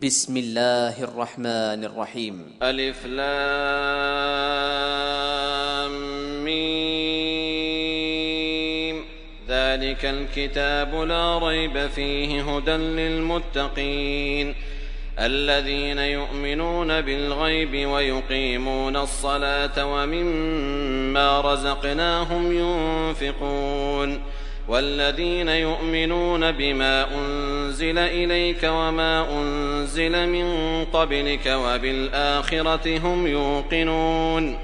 بسم الله الرحمن الرحيم. ألف لام ميم. ذلك الكتاب لا ريب فيه هدى للمتقين الذين يؤمنون بالغيب ويقيمون الصلاة ومما رزقناهم ينفقون والذين يؤمنون بما أنزل إليك وما أنزل من قبلك وبالآخرة هم يوقنون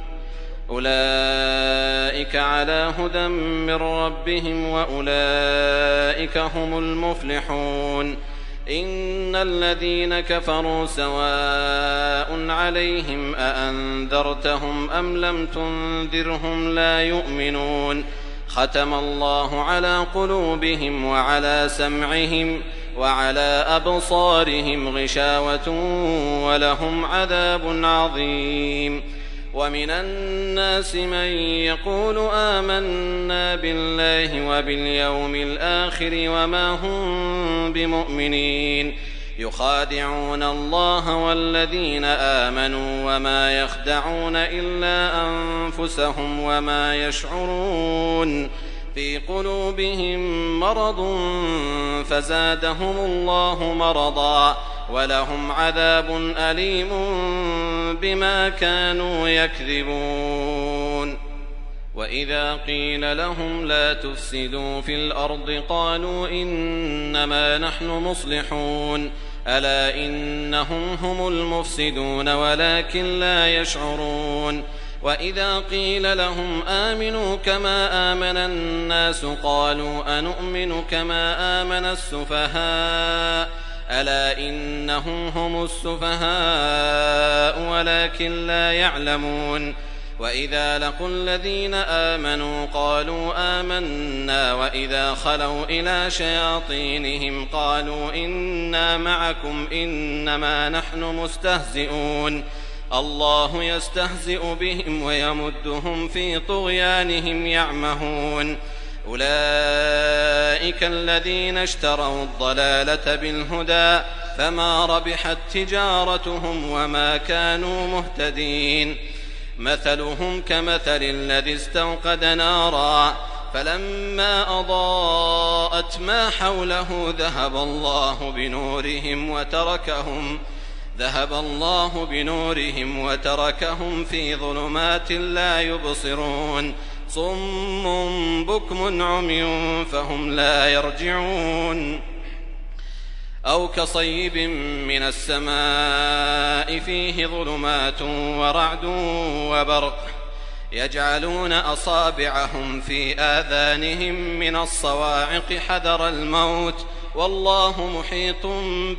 أولئك على هدى من ربهم وأولئك هم المفلحون إن الذين كفروا سواء عليهم أأنذرتهم أم لم تنذرهم لا يؤمنون ختم الله على قلوبهم وعلى سمعهم وعلى أبصارهم غشاوة ولهم عذاب عظيم ومن الناس من يقول آمنا بالله وباليوم الآخر وما هم بمؤمنين يخادعون الله والذين آمنوا وما يخدعون إلا أنفسهم وما يشعرون في قلوبهم مرض فزادهم الله مرضا ولهم عذاب أليم بما كانوا يكذبون وإذا قيل لهم لا تفسدوا في الأرض قالوا إنما نحن مصلحون ألا إنهم هم المفسدون ولكن لا يشعرون وإذا قيل لهم آمنوا كما آمن الناس قالوا أنؤمن كما آمن السفهاء ألا إنهم هم السفهاء ولكن لا يعلمون وإذا لقوا الذين آمنوا قالوا آمنا وإذا خلوا إلى شياطينهم قالوا إنا معكم إنما نحن مستهزئون الله يستهزئ بهم ويمدهم في طغيانهم يعمهون أولئك الذين اشتروا الضلالة بالهدى فما ربحت تجارتهم وما كانوا مهتدين مثلهم كمثل الذي استوقد نارا فلما أضاءت ما حوله ذهب الله بنورهم وتركهم في ظلمات لا يبصرون صم بكم عمي فهم لا يرجعون أو كصيب من السماء فيه ظلمات ورعد وبرق يجعلون أصابعهم في آذانهم من الصواعق حذر الموت والله محيط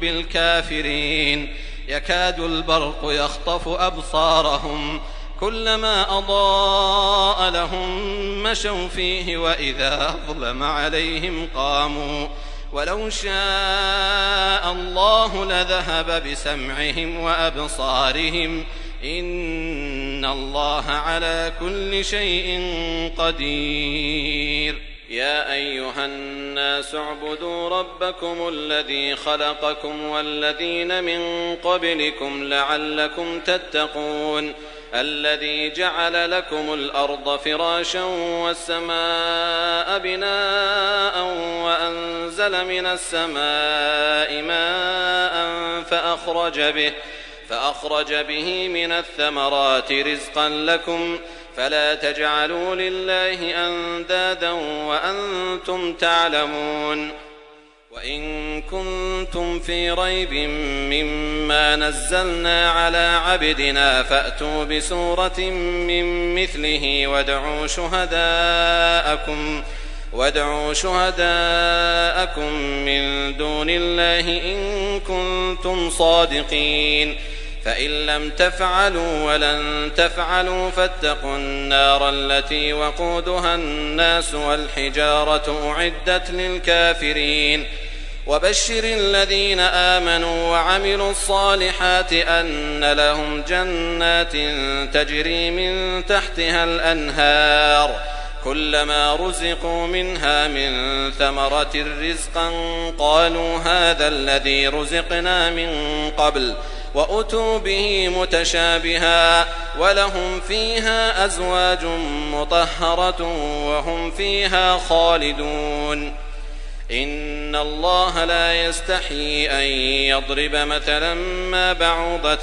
بالكافرين يكاد البرق يخطف أبصارهم كلما أضاء لهم مشوا فيه وإذا أظلم عليهم قاموا ولو شاء الله لذهب بسمعهم وأبصارهم إن الله على كل شيء قدير يا أيها الناس اعبدوا ربكم الذي خلقكم والذين من قبلكم لعلكم تتقون الذي جعل لكم الأرض فراشا والسماء بناء وأنزل من السماء ماء فأخرج به من الثمرات رزقا لكم فلا تجعلوا لله أندادا وأنتم تعلمون وإن كنتم في ريب مما نزلنا على عبدنا فأتوا بسورة من مثله وادعوا شهداءكم من دون الله إن كنتم صادقين فإن لم تفعلوا ولن تفعلوا فاتقوا النار التي وقودها الناس والحجارة أعدت للكافرين وبشر الذين آمنوا وعملوا الصالحات أن لهم جنات تجري من تحتها الأنهار كلما رزقوا منها من ثمرة رزقا قالوا هذا الذي رزقنا من قبل وأتوا به متشابها ولهم فيها أزواج مطهرة وهم فيها خالدون. إن الله لا يستحيي أن يضرب مثلا ما بعوضة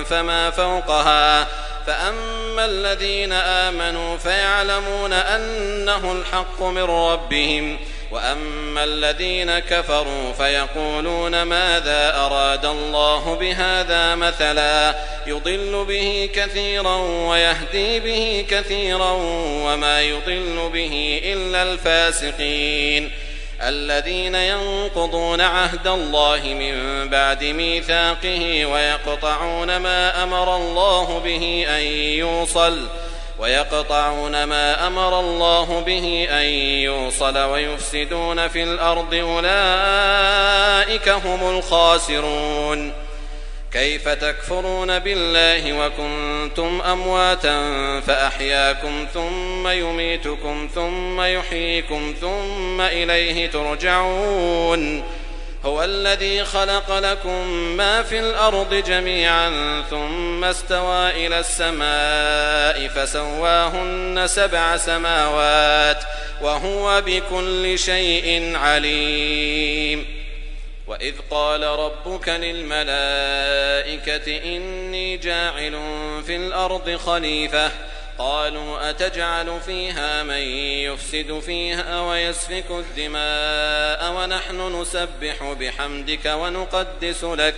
فما فوقها فأما الذين آمنوا فيعلمون أنه الحق من ربهم وأما الذين كفروا فيقولون ماذا أراد الله بهذا مثلا يضل به كثيرا ويهدي به كثيرا وما يضل به إلا الفاسقين الذين ينقضون عهد الله من بعد ميثاقه ويقطعون ما أمر الله به أن يوصل ويفسدون في الأرض أولئك هم الخاسرون. كيف تكفرون بالله وكنتم أمواتا فأحياكم ثم يميتكم ثم يحييكم ثم إليه ترجعون. هو الذي خلق لكم ما في الأرض جميعا ثم استوى إلى السماء فسواهن 7 سماوات وهو بكل شيء عليم. وإذ قال ربك للملائكة إني جاعل في الأرض خليفة قالوا أتجعل فيها من يفسد فيها ويسفك الدماء ونحن نسبح بحمدك ونقدس لك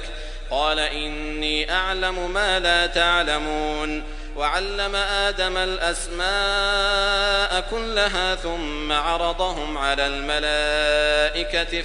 قال إني أعلم ما لا تعلمون. وعلم آدم الأسماء كلها ثم عرضهم على الملائكة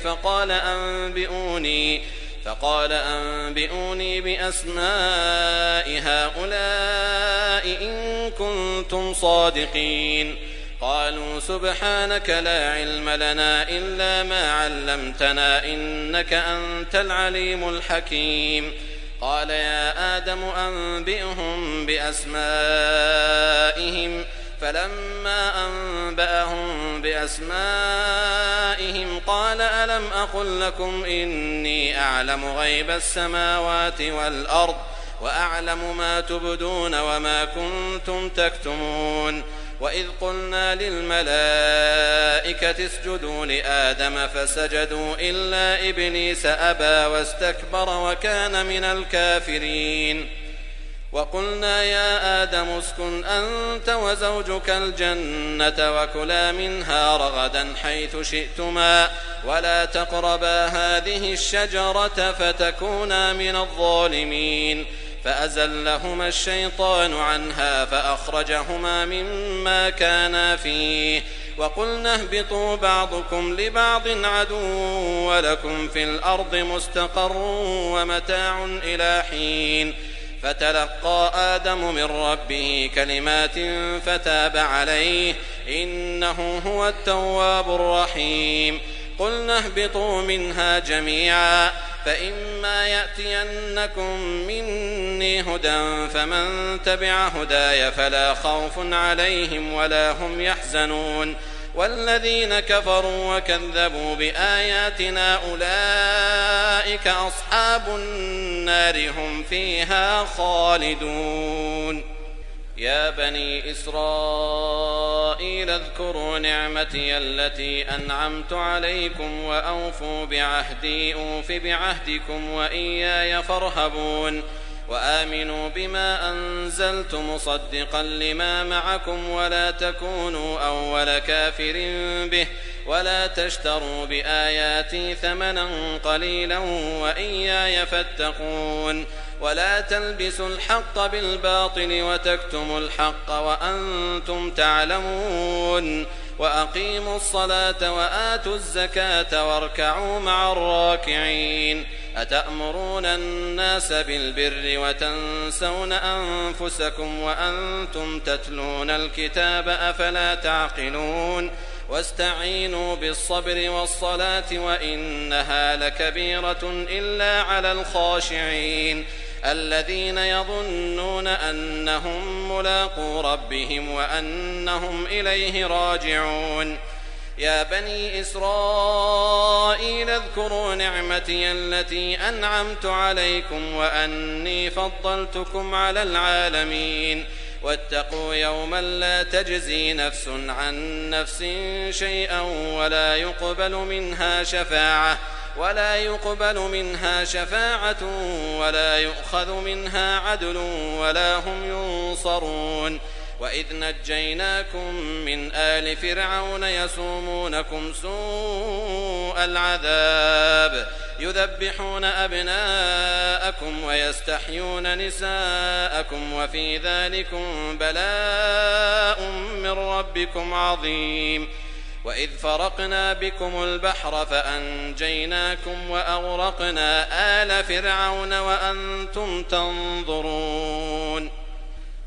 فقال أنبئوني بأسماء هؤلاء إن كنتم صادقين. قالوا سبحانك لا علم لنا إلا ما علمتنا إنك أنت العليم الحكيم. قال يا آدم أنبئهم بأسمائهم فلما أنبأهم بأسمائهم قال ألم أقل لكم إني أعلم غيب السماوات والأرض وأعلم ما تبدون وما كنتم تكتمون. وإذ قلنا للملائكة اسجدوا لآدم فسجدوا إلا إبليس أبى واستكبر وكان من الكافرين. وقلنا يا آدم اسكن أنت وزوجك الجنة وكلا منها رغدا حيث شئتما ولا تقربا هذه الشجرة فتكونا من الظالمين. فأزلهما الشيطان عنها فأخرجهما مما كانا فيه وقلنا اهبطوا بعضكم لبعض عدو ولكم في الأرض مستقر ومتاع إلى حين. فتلقى آدم من ربه كلمات فتاب عليه إنه هو التواب الرحيم. قلنا اهبطوا منها جميعا فإما يأتينكم مني هدى فمن تبع هداي فلا خوف عليهم ولا هم يحزنون. والذين كفروا وكذبوا بآياتنا أولئك أصحاب النار هم فيها خالدون. يا بني إسرائيل اذكروا نعمتي التي أنعمت عليكم وأوفوا بعهدي أوف بعهدكم وإياي فارهبون. وآمنوا بما أنزلت مصدقا لما معكم ولا تكونوا أول كافر به ولا تشتروا بآياتي ثمنا قليلا وإياي فاتقون. ولا تلبسوا الحق بالباطل وتكتموا الحق وأنتم تعلمون. وأقيموا الصلاة وآتوا الزكاة واركعوا مع الراكعين. أتأمرون الناس بالبر وتنسون أنفسكم وأنتم تتلون الكتاب أفلا تعقلون. واستعينوا بالصبر والصلاة وإنها لكبيرة إلا على الخاشعين الذين يظنون أنهم ملاقو ربهم وأنهم إليه راجعون. يا بني إسرائيل اذكروا نعمتي التي أنعمت عليكم وأني فضلتكم على العالمين. واتقوا يوما لا تجزي نفس عن نفس شيئا ولا يقبل منها شفاعة ولا يؤخذ منها عدل ولا هم ينصرون. وإذ نجيناكم من آل فرعون يسومونكم سوء العذاب يذبحون أبناءكم ويستحيون نساءكم وفي ذلكم بلاء من ربكم عظيم. وإذ فرقنا بكم البحر فأنجيناكم وأغرقنا آل فرعون وأنتم تنظرون.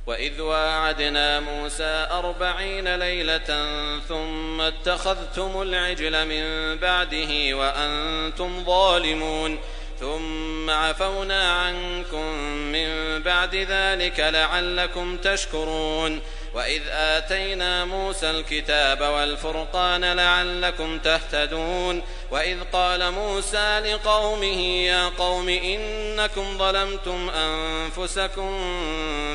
وإذ واعدنا موسى 40 ليلة ثم اتخذتم العجل من بعده وأنتم ظالمون ثم عفونا عنكم من بعد ذلك لعلكم تشكرون. وإذ آتينا موسى الكتاب والفرقان لعلكم تهتدون. وإذ قال موسى لقومه يا قوم إنكم ظلمتم أنفسكم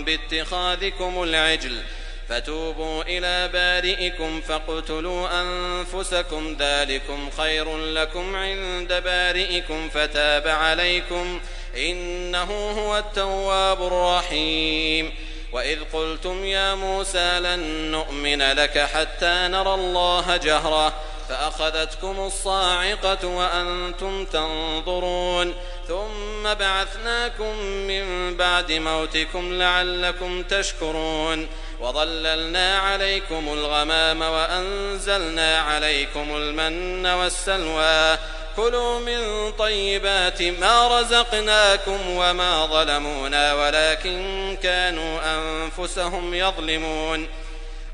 باتخاذكم العجل فتوبوا إلى بارئكم فاقتلوا أنفسكم ذلكم خير لكم عند بارئكم فتاب عليكم إنه هو التواب الرحيم. وإذ قلتم يا موسى لن نؤمن لك حتى نرى الله جهرة فأخذتكم الصاعقة وأنتم تنظرون ثم بعثناكم من بعد موتكم لعلكم تشكرون. وظللنا عليكم الغمام وأنزلنا عليكم المن والسلوى كلوا من طيبات ما رزقناكم وما ظلمونا ولكن كانوا أنفسهم يظلمون.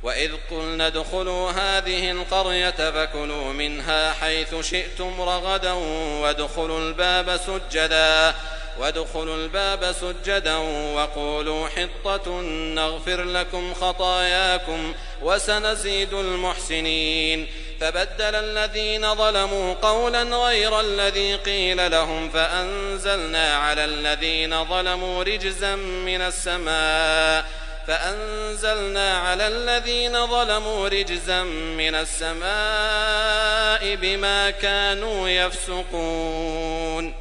وإذ قلنا ادخلوا هذه القرية فكلوا منها حيث شئتم رغدا وادخلوا الباب سجدا وقولوا حطة نغفر لكم خطاياكم وسنزيد المحسنين. فبدل الذين ظلموا قولا غير الذي قيل لهم فأنزلنا على الذين ظلموا رجزا من السماء بما كانوا يفسقون.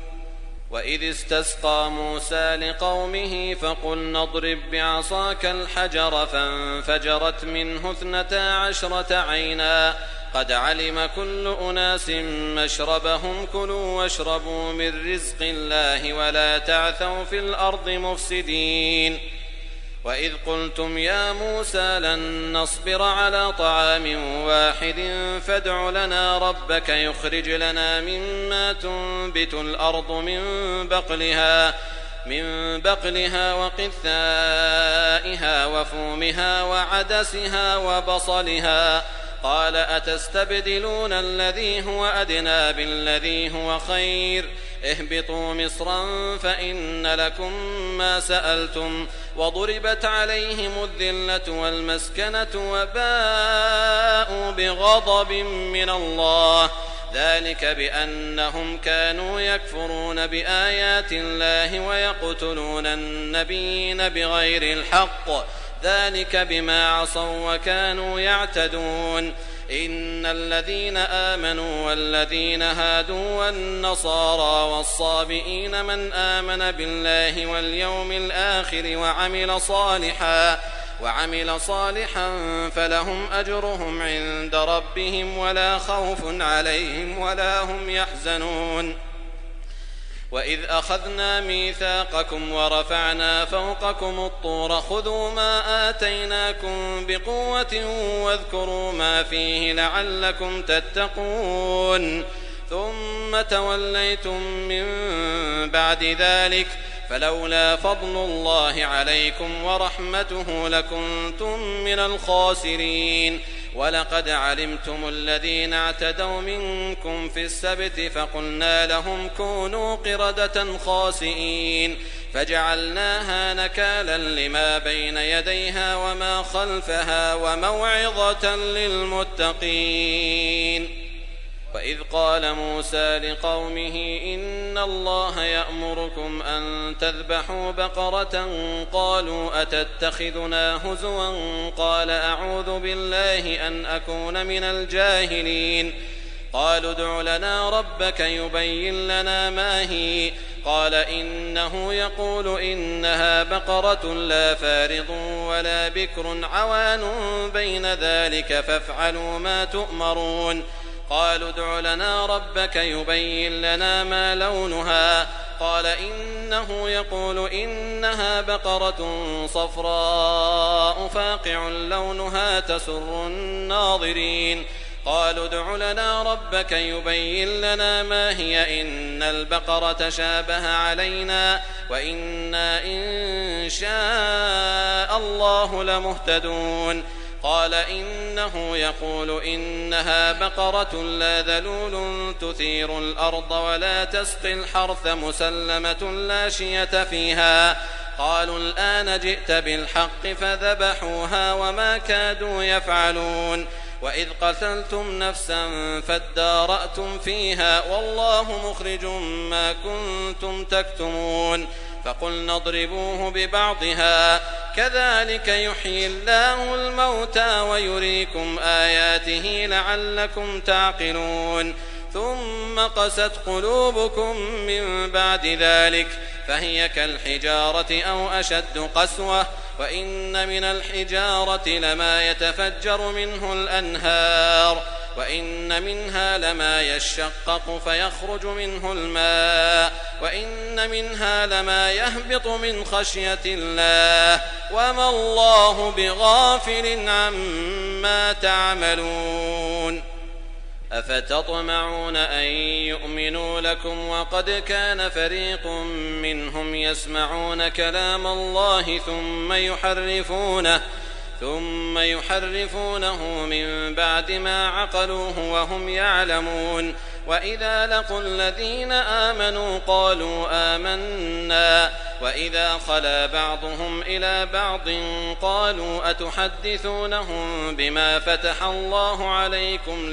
وإذ استسقى موسى لقومه فقلنا اضرب بعصاك الحجر فانفجرت منه 12 عينا قد علم كل أناس مشربهم كلوا واشربوا من رزق الله ولا تعثوا في الأرض مفسدين. وإذ قلتم يا موسى لن نصبر على طعام واحد فادع لنا ربك يخرج لنا مما تنبت الأرض من بقلها وقثائها وفومها وعدسها وبصلها قال أتستبدلون الذي هو أدنى بالذي هو خير اهبطوا مصرا فإن لكم ما سألتم وضربت عليهم الذلة والمسكنة وباءوا بغضب من الله ذلك بأنهم كانوا يكفرون بآيات الله ويقتلون النبيين بغير الحق ذلك بما عصوا وكانوا يعتدون. إن الذين آمنوا والذين هادوا والنصارى والصابئين من آمن بالله واليوم الآخر وعمل صالحا فلهم أجرهم عند ربهم ولا خوف عليهم ولا هم يحزنون. وإذ أخذنا ميثاقكم ورفعنا فوقكم الطور خذوا ما آتيناكم بقوة واذكروا ما فيه لعلكم تتقون ثم توليتم من بعد ذلك فلولا فضل الله عليكم ورحمته لكنتم من الخاسرين. ولقد علمتم الذين اعتدوا منكم في السبت فقلنا لهم كونوا قردة خاسئين فجعلناها نكالا لما بين يديها وما خلفها وموعظة للمتقين. وإذ قال موسى لقومه إن الله يأمركم أن تذبحوا بقرة قالوا أتتخذنا هزوا قال أعوذ بالله أن أكون من الجاهلين. قالوا ادع لنا ربك يبين لنا ما هي قال إنه يقول إنها بقرة لا فارض ولا بكر عوان بين ذلك فافعلوا ما تؤمرون. قالوا ادع لنا ربك يبين لنا ما لونها قال إنه يقول إنها بقرة صفراء فاقع لونها تسر الناظرين. قالوا ادع لنا ربك يبين لنا ما هي إن البقرة شابه علينا وإنا إن شاء الله لمهتدون. قال إنه يقول إنها بقرة لا ذلول تثير الأرض ولا تسقي الحرث مسلمة لا شية فيها. قالوا الآن جئت بالحق فذبحوها وما كادوا يفعلون. وإذ قتلتم نفسا فادارأتم فيها والله مخرج ما كنتم تكتمون. فقلنا اضربوه ببعضها كذلك يحيي الله الموتى ويريكم آياته لعلكم تعقلون. ثم قست قلوبكم من بعد ذلك فهي كالحجارة أو أشد قسوة وإن من الحجارة لما يتفجر منه الأنهار وإن منها لما يشقق فيخرج منه الماء وإن منها لما يهبط من خشية الله وما الله بغافل عما تعملون. أفتطمعون أن يؤمنوا لكم وقد كان فريق منهم يسمعون كلام الله ثم يحرفونه من بعد ما عقلوه وهم يعلمون. وإذا لقوا الذين آمنوا قالوا آمنا وإذا خلا بعضهم إلى بعض قالوا أتحدثونهم بما فتح الله عليكم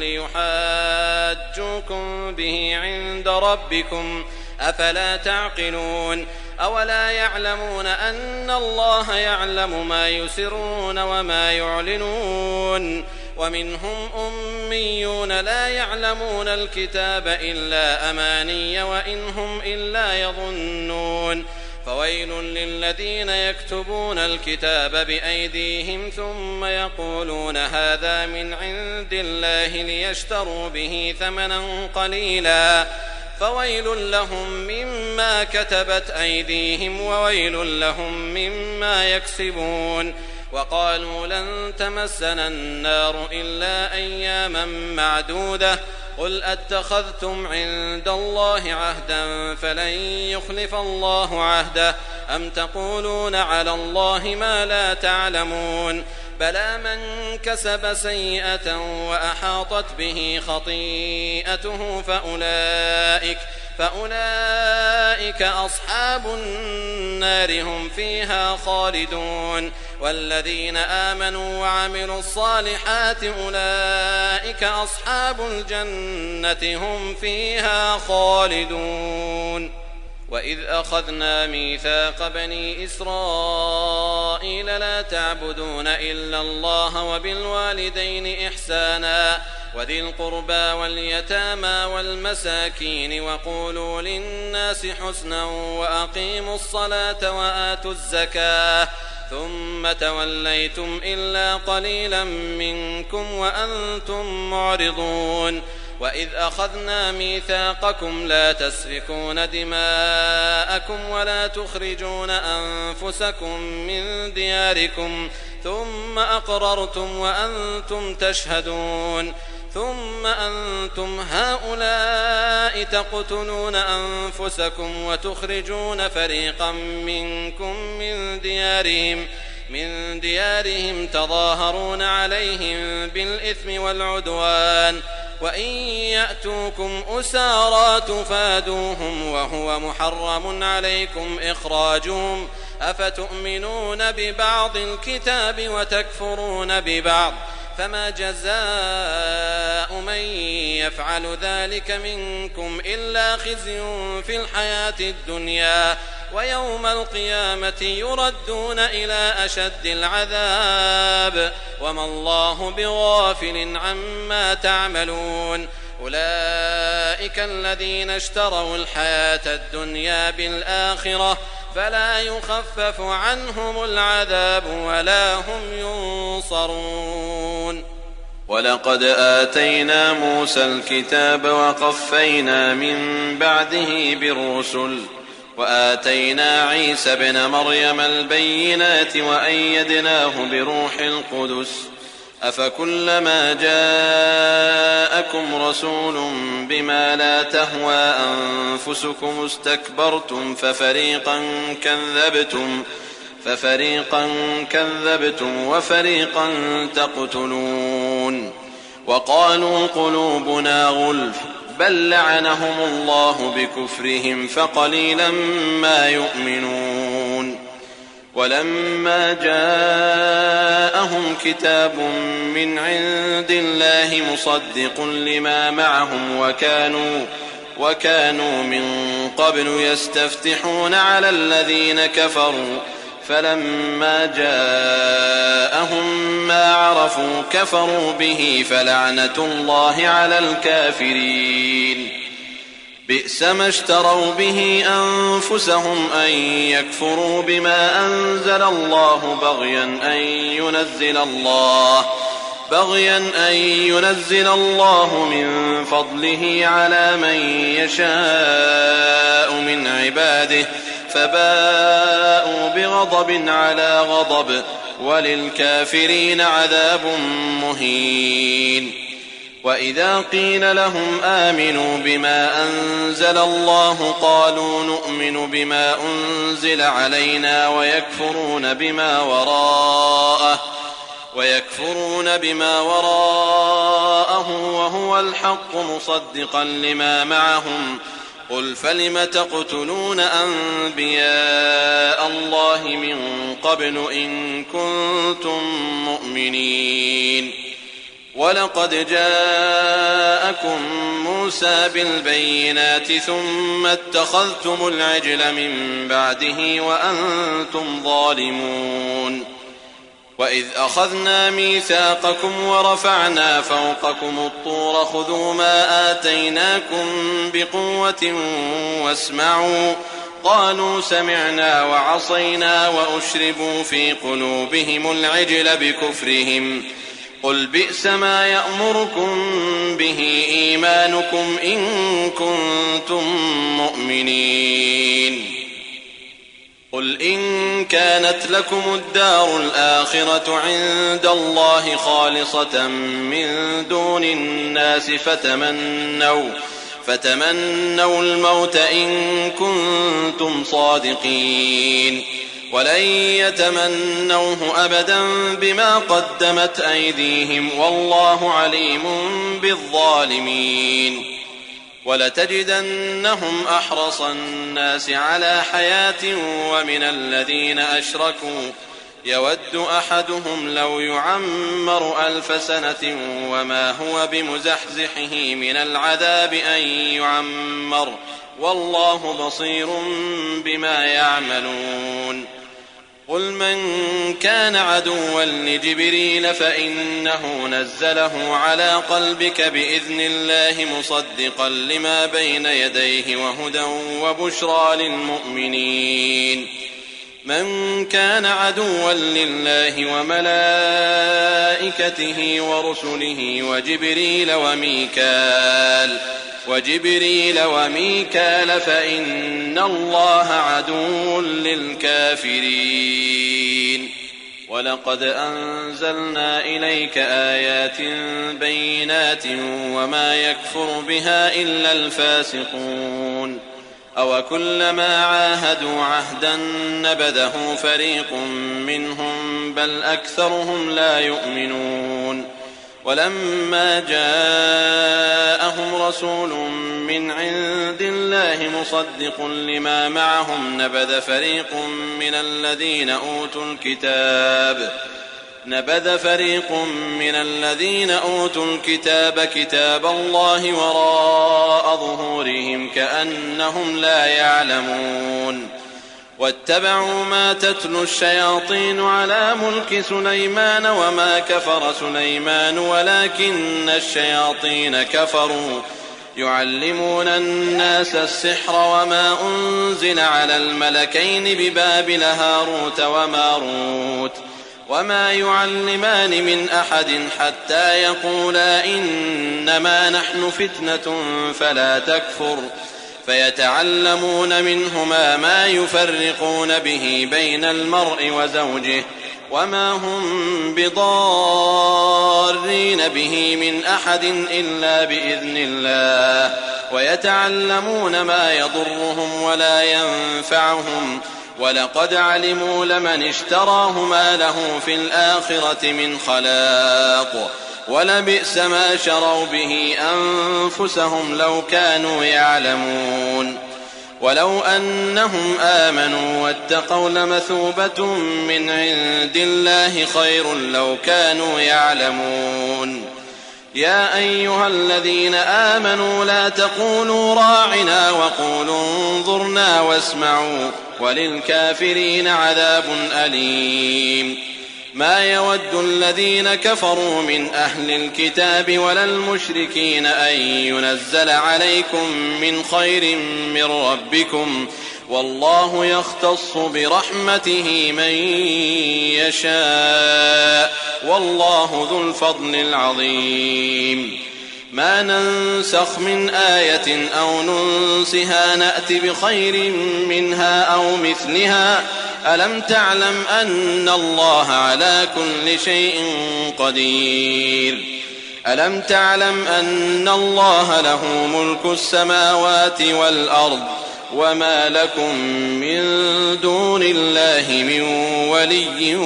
ليحاجوكم به عند ربكم أفلا تعقلون. أولا يعلمون أن الله يعلم ما يسرون وما يعلنون. ومنهم أميون لا يعلمون الكتاب إلا أماني وإن هم إلا يظنون. فويل للذين يكتبون الكتاب بأيديهم ثم يقولون هذا من عند الله ليشتروا به ثمنا قليلا فويل لهم مما كتبت أيديهم وويل لهم مما يكسبون. وقالوا لن تمسنا النار إلا أياما معدودة قل أتخذتم عند الله عهدا فلن يخلف الله عهده أم تقولون على الله ما لا تعلمون. بلى من كسب سيئة وأحاطت به خطيئته فأولئك أصحاب النار هم فيها خالدون. والذين آمنوا وعملوا الصالحات أولئك أصحاب الجنة هم فيها خالدون. وإذ أخذنا ميثاق بني إسرائيل لا تعبدون إلا الله وبالوالدين إحسانا وذي القربى واليتامى والمساكين وقولوا للناس حسنا وأقيموا الصلاة وآتوا الزكاة ثم توليتم إلا قليلا منكم وأنتم معرضون. وإذ أخذنا ميثاقكم لا تسفكون دماءكم ولا تخرجون أنفسكم من دياركم ثم أقررتم وأنتم تشهدون. ثم أنتم هؤلاء تقتلون أنفسكم وتخرجون فريقا منكم من ديارهم تظاهرون عليهم بالإثم والعدوان وإن يأتوكم أسارى تفادوهم وهو محرم عليكم إخراجهم أفتؤمنون ببعض الكتاب وتكفرون ببعض فما جزاء من يفعل ذلك منكم إلا خزي في الحياة الدنيا ويوم القيامة يردون إلى أشد العذاب وما الله بغافل عما تعملون أولئك الذين اشتروا الحياة الدنيا بالآخرة فلا يخفف عنهم العذاب ولا هم ينصرون. ولقد آتينا موسى الكتاب وقفينا من بعده بالرسل وآتينا عيسى ابن مريم البينات وأيدناه بروح القدس أفكلما جاءكم رسول بما لا تهوى أنفسكم استكبرتم ففريقا كذبتم وفريقا تقتلون وقالوا قلوبنا غلف بل لعنهم الله بكفرهم فقليلا ما يؤمنون ولما جاءهم كتاب من عند الله مصدق لما معهم وكانوا من قبل يستفتحون على الذين كفروا فلما جاءهم ما عرفوا كفروا به فلعنة الله على الكافرين بئس ما اشتروا به أنفسهم أن يكفروا بما أنزل الله بغيا أن ينزل الله من فضله على من يشاء من عباده فباءوا بغضب على غضب وللكافرين عذاب مهين. وإذا قيل لهم آمنوا بما أنزل الله قالوا نؤمن بما أنزل علينا ويكفرون بما وراءه وهو الحق مصدقا لما معهم قل فلم تقتلون أنبياء الله من قبل إن كنتم مؤمنين ولقد جاءكم موسى بالبينات ثم اتخذتم العجل من بعده وأنتم ظالمون وإذ أخذنا ميثاقكم ورفعنا فوقكم الطور خذوا ما آتيناكم بقوة واسمعوا قالوا سمعنا وعصينا وأشربوا في قلوبهم العجل بكفرهم قل بئس ما يأمركم به إيمانكم إن كنتم مؤمنين قل إن كانت لكم الدار الآخرة عند الله خالصة من دون الناس فتمنوا الموت إن كنتم صادقين ولن يتمنوه أبدا بما قدمت أيديهم والله عليم بالظالمين ولتجدنهم أحرص الناس على حياة ومن الذين أشركوا يود أحدهم لو يعمر 1000 سنة وما هو بمزحزحه من العذاب أن يعمر والله بصير بما يعملون قل من كان عدوا لجبريل فإنه نزله على قلبك بإذن الله مصدقا لما بين يديه وهدى وبشرى للمؤمنين من كان عدوا لله وملائكته ورسله وجبريل وميكال فإن الله عدو للكافرين ولقد أنزلنا إليك آيات بينات وما يكفر بها إلا الفاسقون أوكلما عاهدوا عهدا نبذه فريق منهم بل أكثرهم لا يؤمنون ولما جاءهم رسول من عند الله مصدق لما معهم نبذ فريق من الذين أوتوا الكتاب كتاب الله وراء ظهورهم كأنهم لا يعلمون واتبعوا ما تتلو الشياطين على ملك سليمان وما كفر سليمان ولكن الشياطين كفروا يعلمون الناس السحر وما أنزل على الملكين ببابل هاروت وماروت وما يعلمان من أحد حتى يقولا إنما نحن فتنة فلا تكفر فيتعلمون منهما ما يفرقون به بين المرء وزوجه وما هم بضارين به من أحد إلا بإذن الله ويتعلمون ما يضرهم ولا ينفعهم ولقد علموا لمن اشتراه ما له في الآخرة من خلاق ولبئس ما شروا به أنفسهم لو كانوا يعلمون ولو أنهم آمنوا واتقوا لمثوبة من عند الله خير لو كانوا يعلمون يا أيها الذين آمنوا لا تقولوا راعنا وقولوا انظرنا واسمعوا وللكافرين عذاب أليم ما يود الذين كفروا من أهل الكتاب ولا المشركين أن ينزل عليكم من خير من ربكم والله يختص برحمته من يشاء والله ذو الفضل العظيم ما ننسخ من آية أو ننسها نأت بخير منها أو مثلها ألم تعلم أن الله على كل شيء قدير ألم تعلم أن الله له ملك السماوات والأرض وما لكم من دون الله من ولي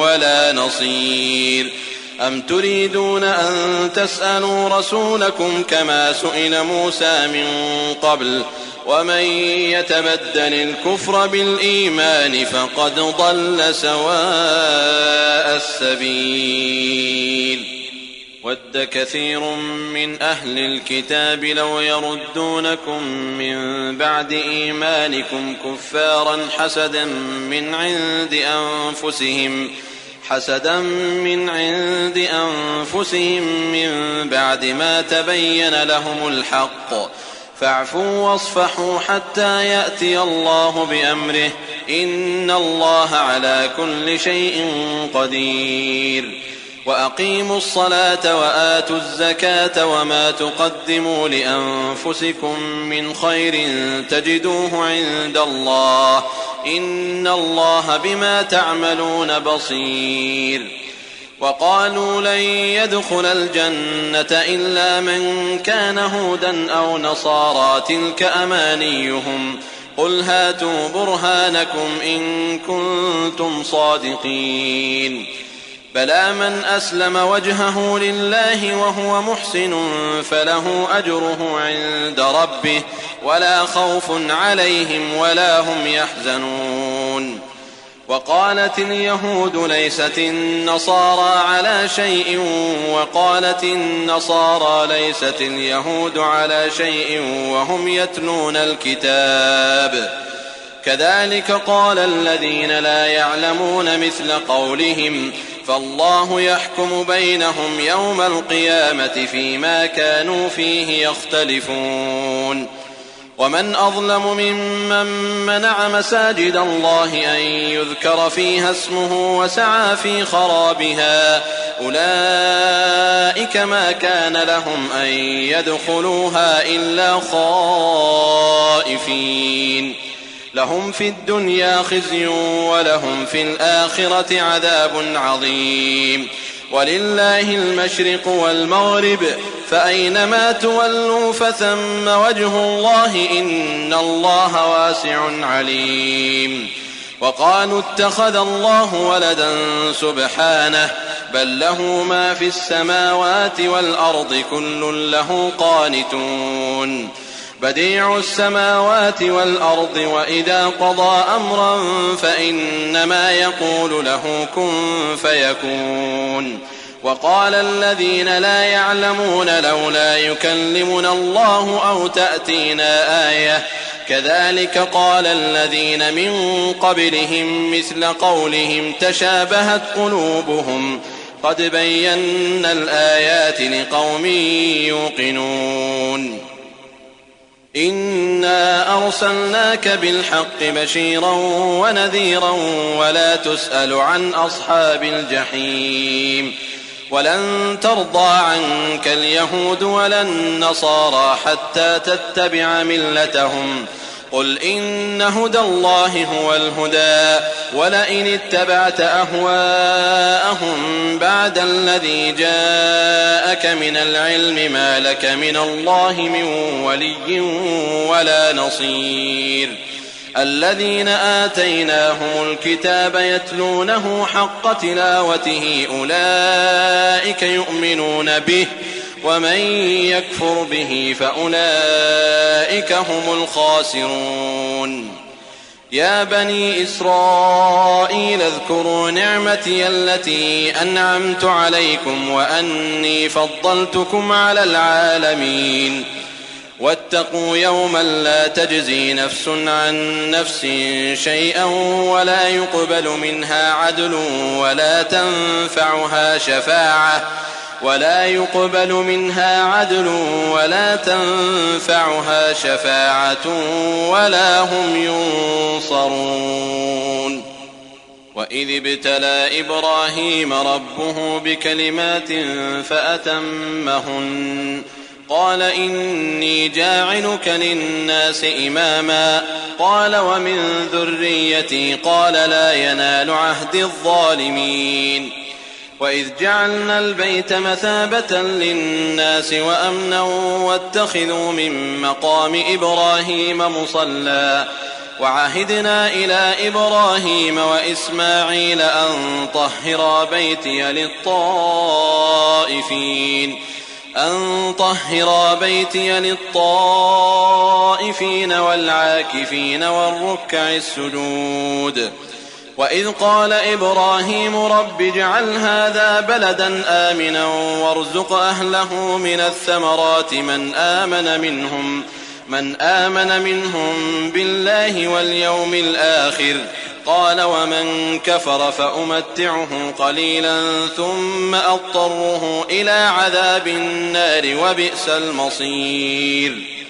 ولا نصير أم تريدون أن تسألوا رسولكم كما سئل موسى من قبل ومن يتبدل الكفر بالإيمان فقد ضل سواء السبيل ود كثير من أهل الكتاب لو يردونكم من بعد إيمانكم كفارا حسدا من عند أنفسهم من بعد ما تبين لهم الحق فاعفوا واصفحوا حتى يأتي الله بأمره إن الله على كل شيء قدير وأقيموا الصلاة وآتوا الزكاة وما تقدموا لأنفسكم من خير تجدوه عند الله إن الله بما تعملون بصير وقالوا لن يدخل الجنة إلا من كان هودا أو نصارى تلك أمانيهم قل هاتوا برهانكم إن كنتم صادقين بلى من أسلم وجهه لله وهو محسن فله أجره عند ربه ولا خوف عليهم ولا هم يحزنون وقالت اليهود ليست النصارى على شيء وقالت النصارى ليست اليهود على شيء وهم يتلون الكتاب كذلك قال الذين لا يعلمون مثل قولهم فالله يحكم بينهم يوم القيامة فيما كانوا فيه يختلفون ومن أظلم ممن منع مساجد الله أن يذكر فيها اسمه وسعى في خرابها أولئك ما كان لهم أن يدخلوها إلا خائفين لهم في الدنيا خزي ولهم في الآخرة عذاب عظيم ولله المشرق والمغرب فأينما تولوا فثم وجه الله إن الله واسع عليم وقالوا اتخذ الله ولدا سبحانه بل له ما في السماوات والأرض كل له قانتون بديع السماوات والأرض وإذا قضى أمرا فإنما يقول له كن فيكون وقال الذين لا يعلمون لولا يكلمنا الله أو تأتينا آية كذلك قال الذين من قبلهم مثل قولهم تشابهت قلوبهم قد بينا الآيات لقوم يوقنون إنا أرسلناك بالحق بشيرا ونذيرا ولا تسأل عن أصحاب الجحيم ولن ترضى عنك اليهود ولا النصارى حتى تتبع ملتهم قل إن هدى الله هو الهدى ولئن اتبعت أهواءهم بعد الذي جاءك من العلم ما لك من الله من ولي ولا نصير الذين آتيناهم الكتاب يتلونه حق تلاوته أولئك يؤمنون به ومن يكفر به فأولئك هم الخاسرون يا بني إسرائيل اذكروا نعمتي التي أنعمت عليكم وأني فضلتكم على العالمين واتقوا يوما لا تجزي نفس عن نفس شيئا ولا يقبل منها عدل ولا تنفعها شفاعة ولا هم ينصرون وإذ ابتلى إبراهيم ربه بكلمات فأتمهن قال إني جاعلك للناس إماما قال ومن ذريتي قال لا ينال عهد الظالمين وإذ جعلنا البيت مثابة للناس وأمنا واتخذوا من مقام إبراهيم مصلى وعهدنا إلى إبراهيم وإسماعيل أن طهرا بيتي للطائفين والعاكفين والركع السجود وإذ قال إبراهيم رب اجعل هذا بلدا آمنا وارزق أهله من الثمرات من آمن منهم بالله واليوم الآخر قال ومن كفر فأمتعه قليلا ثم أضطره إلى عذاب النار وبئس المصير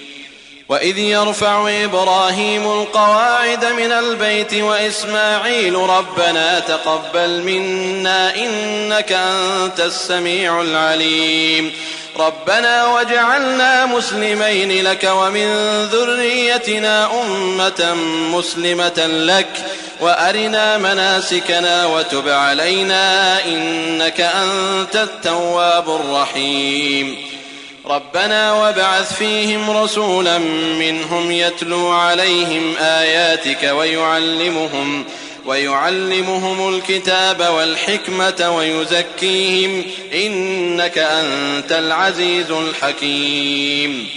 وإذ يرفع إبراهيم القواعد من البيت وإسماعيل ربنا تقبل منا إنك أنت السميع العليم ربنا وجعلنا مسلمين لك ومن ذريتنا أمة مسلمة لك وأرنا مناسكنا وتب علينا إنك أنت التواب الرحيم ربنا وابعث فيهم رسولا منهم يتلو عليهم آياتك ويعلمهم الكتاب والحكمة ويزكيهم إنك أنت العزيز الحكيم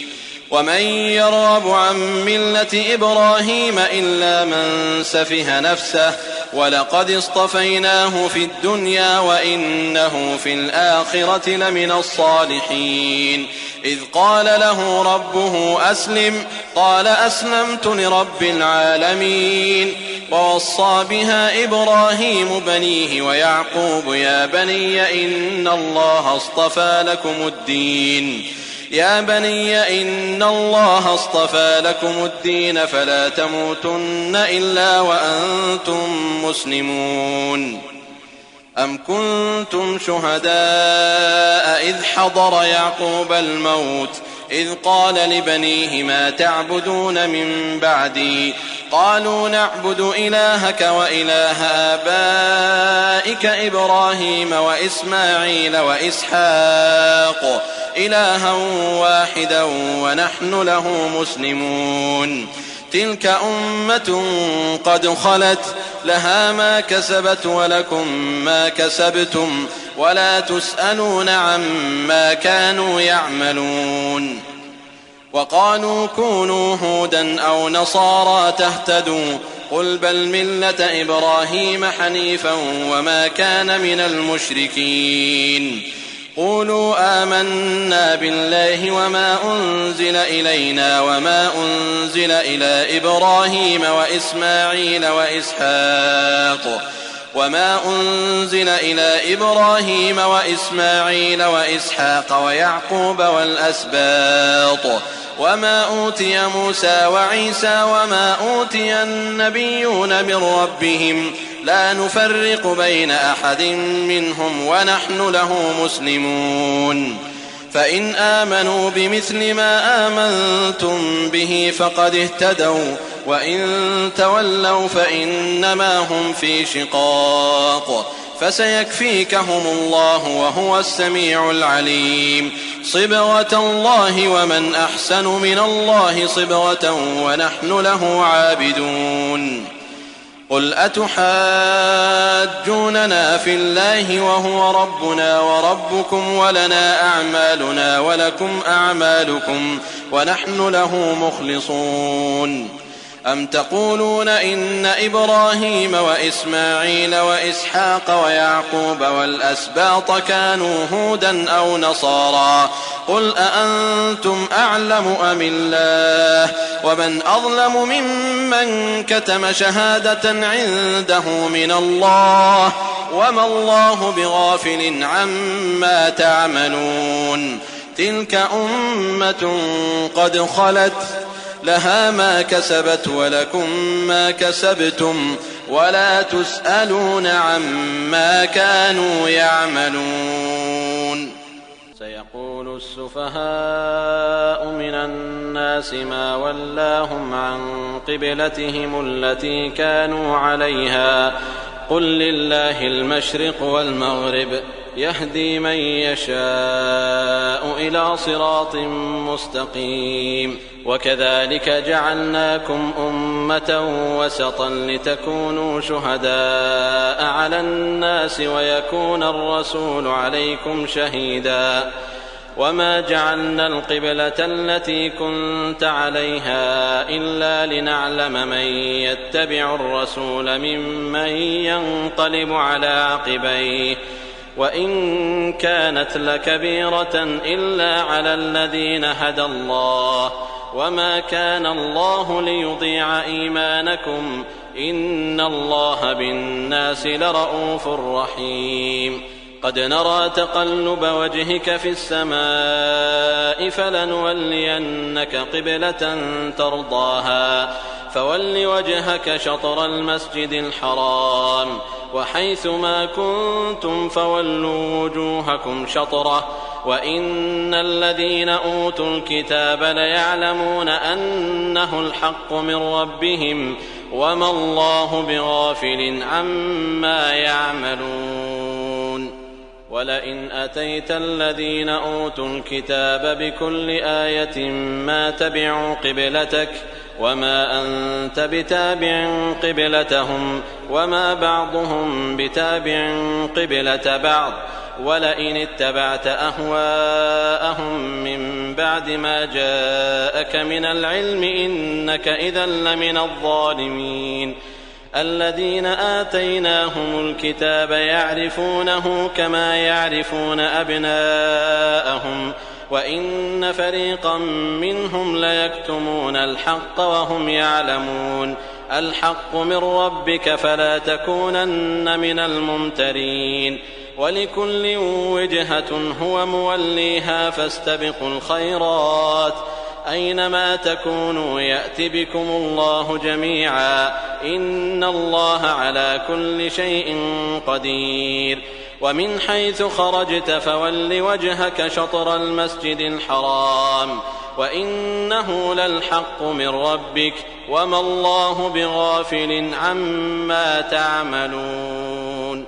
ومن يرغب عن ملة إبراهيم إلا من سفه نفسه ولقد اصطفيناه في الدنيا وإنه في الآخرة لمن الصالحين إذ قال له ربه أسلم قال أسلمت لرب العالمين ووصى بها إبراهيم بنيه ويعقوب يا بني إن الله اصطفى لكم الدين فلا تموتن إلا وأنتم مسلمون أم كنتم شهداء إذ حضر يعقوب الموت إذ قال لبنيه ما تعبدون من بعدي قالوا نعبد إلهك وإله آبائك إبراهيم وإسماعيل وإسحاق إلها واحدا ونحن له مسلمون تلك أمة قد خلت لها ما كسبت ولكم ما كسبتم ولا تسألون عما كانوا يعملون. وقالوا كونوا هودا أو نصارى تهتدوا قل بل ملة إبراهيم حنيفا وما كان من المشركين. قولوا آمنا بالله وما أنزل إلينا وما أنزل إلى إبراهيم وإسحاق ويعقوب والأسباط وما أوتي موسى وعيسى وما أوتي النبيون من ربهم لا نفرق بين أحد منهم ونحن له مسلمون. فإن آمنوا بمثل ما آمنتم به فقد اهتدوا وإن تولوا فإنما هم في شقاق فسيكفيكهم الله وهو السميع العليم. صبغة الله ومن أحسن من الله صبغة ونحن له عابدون. قل أتحاجوننا في الله وهو ربنا وربكم ولنا أعمالنا ولكم أعمالكم ونحن له مخلصون. أم تقولون إن إبراهيم وإسماعيل وإسحاق ويعقوب والأسباط كانوا هودا أو نصارى قل أأنتم أعلم أم الله ومن أظلم ممن كتم شهادة عنده من الله وما الله بغافل عما تعملون. تلك أمة قد خلت لها ما كسبت ولكم ما كسبتم ولا تسألون عما كانوا يعملون. سيقول السفهاء من الناس ما ولاهم عن قبلتهم التي كانوا عليها قل لله المشرق والمغرب يهدي من يشاء إلى صراط مستقيم. وكذلك جعلناكم أمة وسطا لتكونوا شهداء على الناس ويكون الرسول عليكم شهيدا. وما جعلنا القبلة التي كنت عليها إلا لنعلم من يتبع الرسول ممن ينقلب على عقبيه وإن كانت لكبيرة إلا على الذين هدى الله وما كان الله ليضيع إيمانكم إن الله بالناس لرءوف رحيم. قد نرى تقلب وجهك في السماء فلنولينك قبلة ترضاها فول وجهك شطر المسجد الحرام وحيث ما كنتم فولوا وجوهكم شطره وإن الذين أوتوا الكتاب ليعلمون أنه الحق من ربهم وما الله بغافل عما يعملون. ولئن أتيت الذين أوتوا الكتاب بكل آية ما تبعوا قبلتك وما أنت بتابع قبلتهم وما بعضهم بتابع قبلة بعض ولئن اتبعت أهواءهم من بعد ما جاءك من العلم إنك إذا لمن الظالمين. الذين آتيناهم الكتاب يعرفونه كما يعرفون أبناءهم وإن فريقا منهم ليكتمون الحق وهم يعلمون. الحق من ربك فلا تكونن من الممترين. ولكل وجهة هو موليها فاستبقوا الخيرات أينما تكونوا يأت بكم الله جميعا إن الله على كل شيء قدير. ومن حيث خرجت فول وجهك شطر المسجد الحرام وإنه للحق من ربك وما الله بغافل عما تعملون.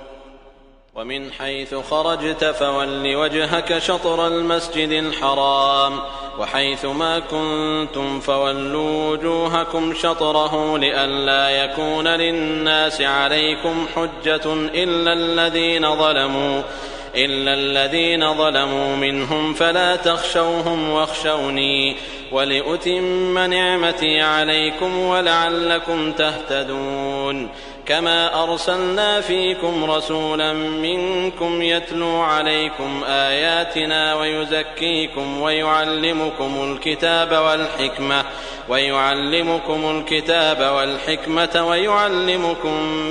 ومن حيث خرجت فول وجهك شطر المسجد الحرام وحيث ما كنتم فولوا وجوهكم شطره لئلا يكون للناس عليكم حجة إلا الذين ظلموا منهم فلا تخشوهم واخشوني ولأتم نعمتي عليكم ولعلكم تهتدون كما أرسلنا فيكم رسولا منكم يتلو عليكم آياتنا ويزكيكم ويعلمكم الكتاب والحكمة ويعلمكم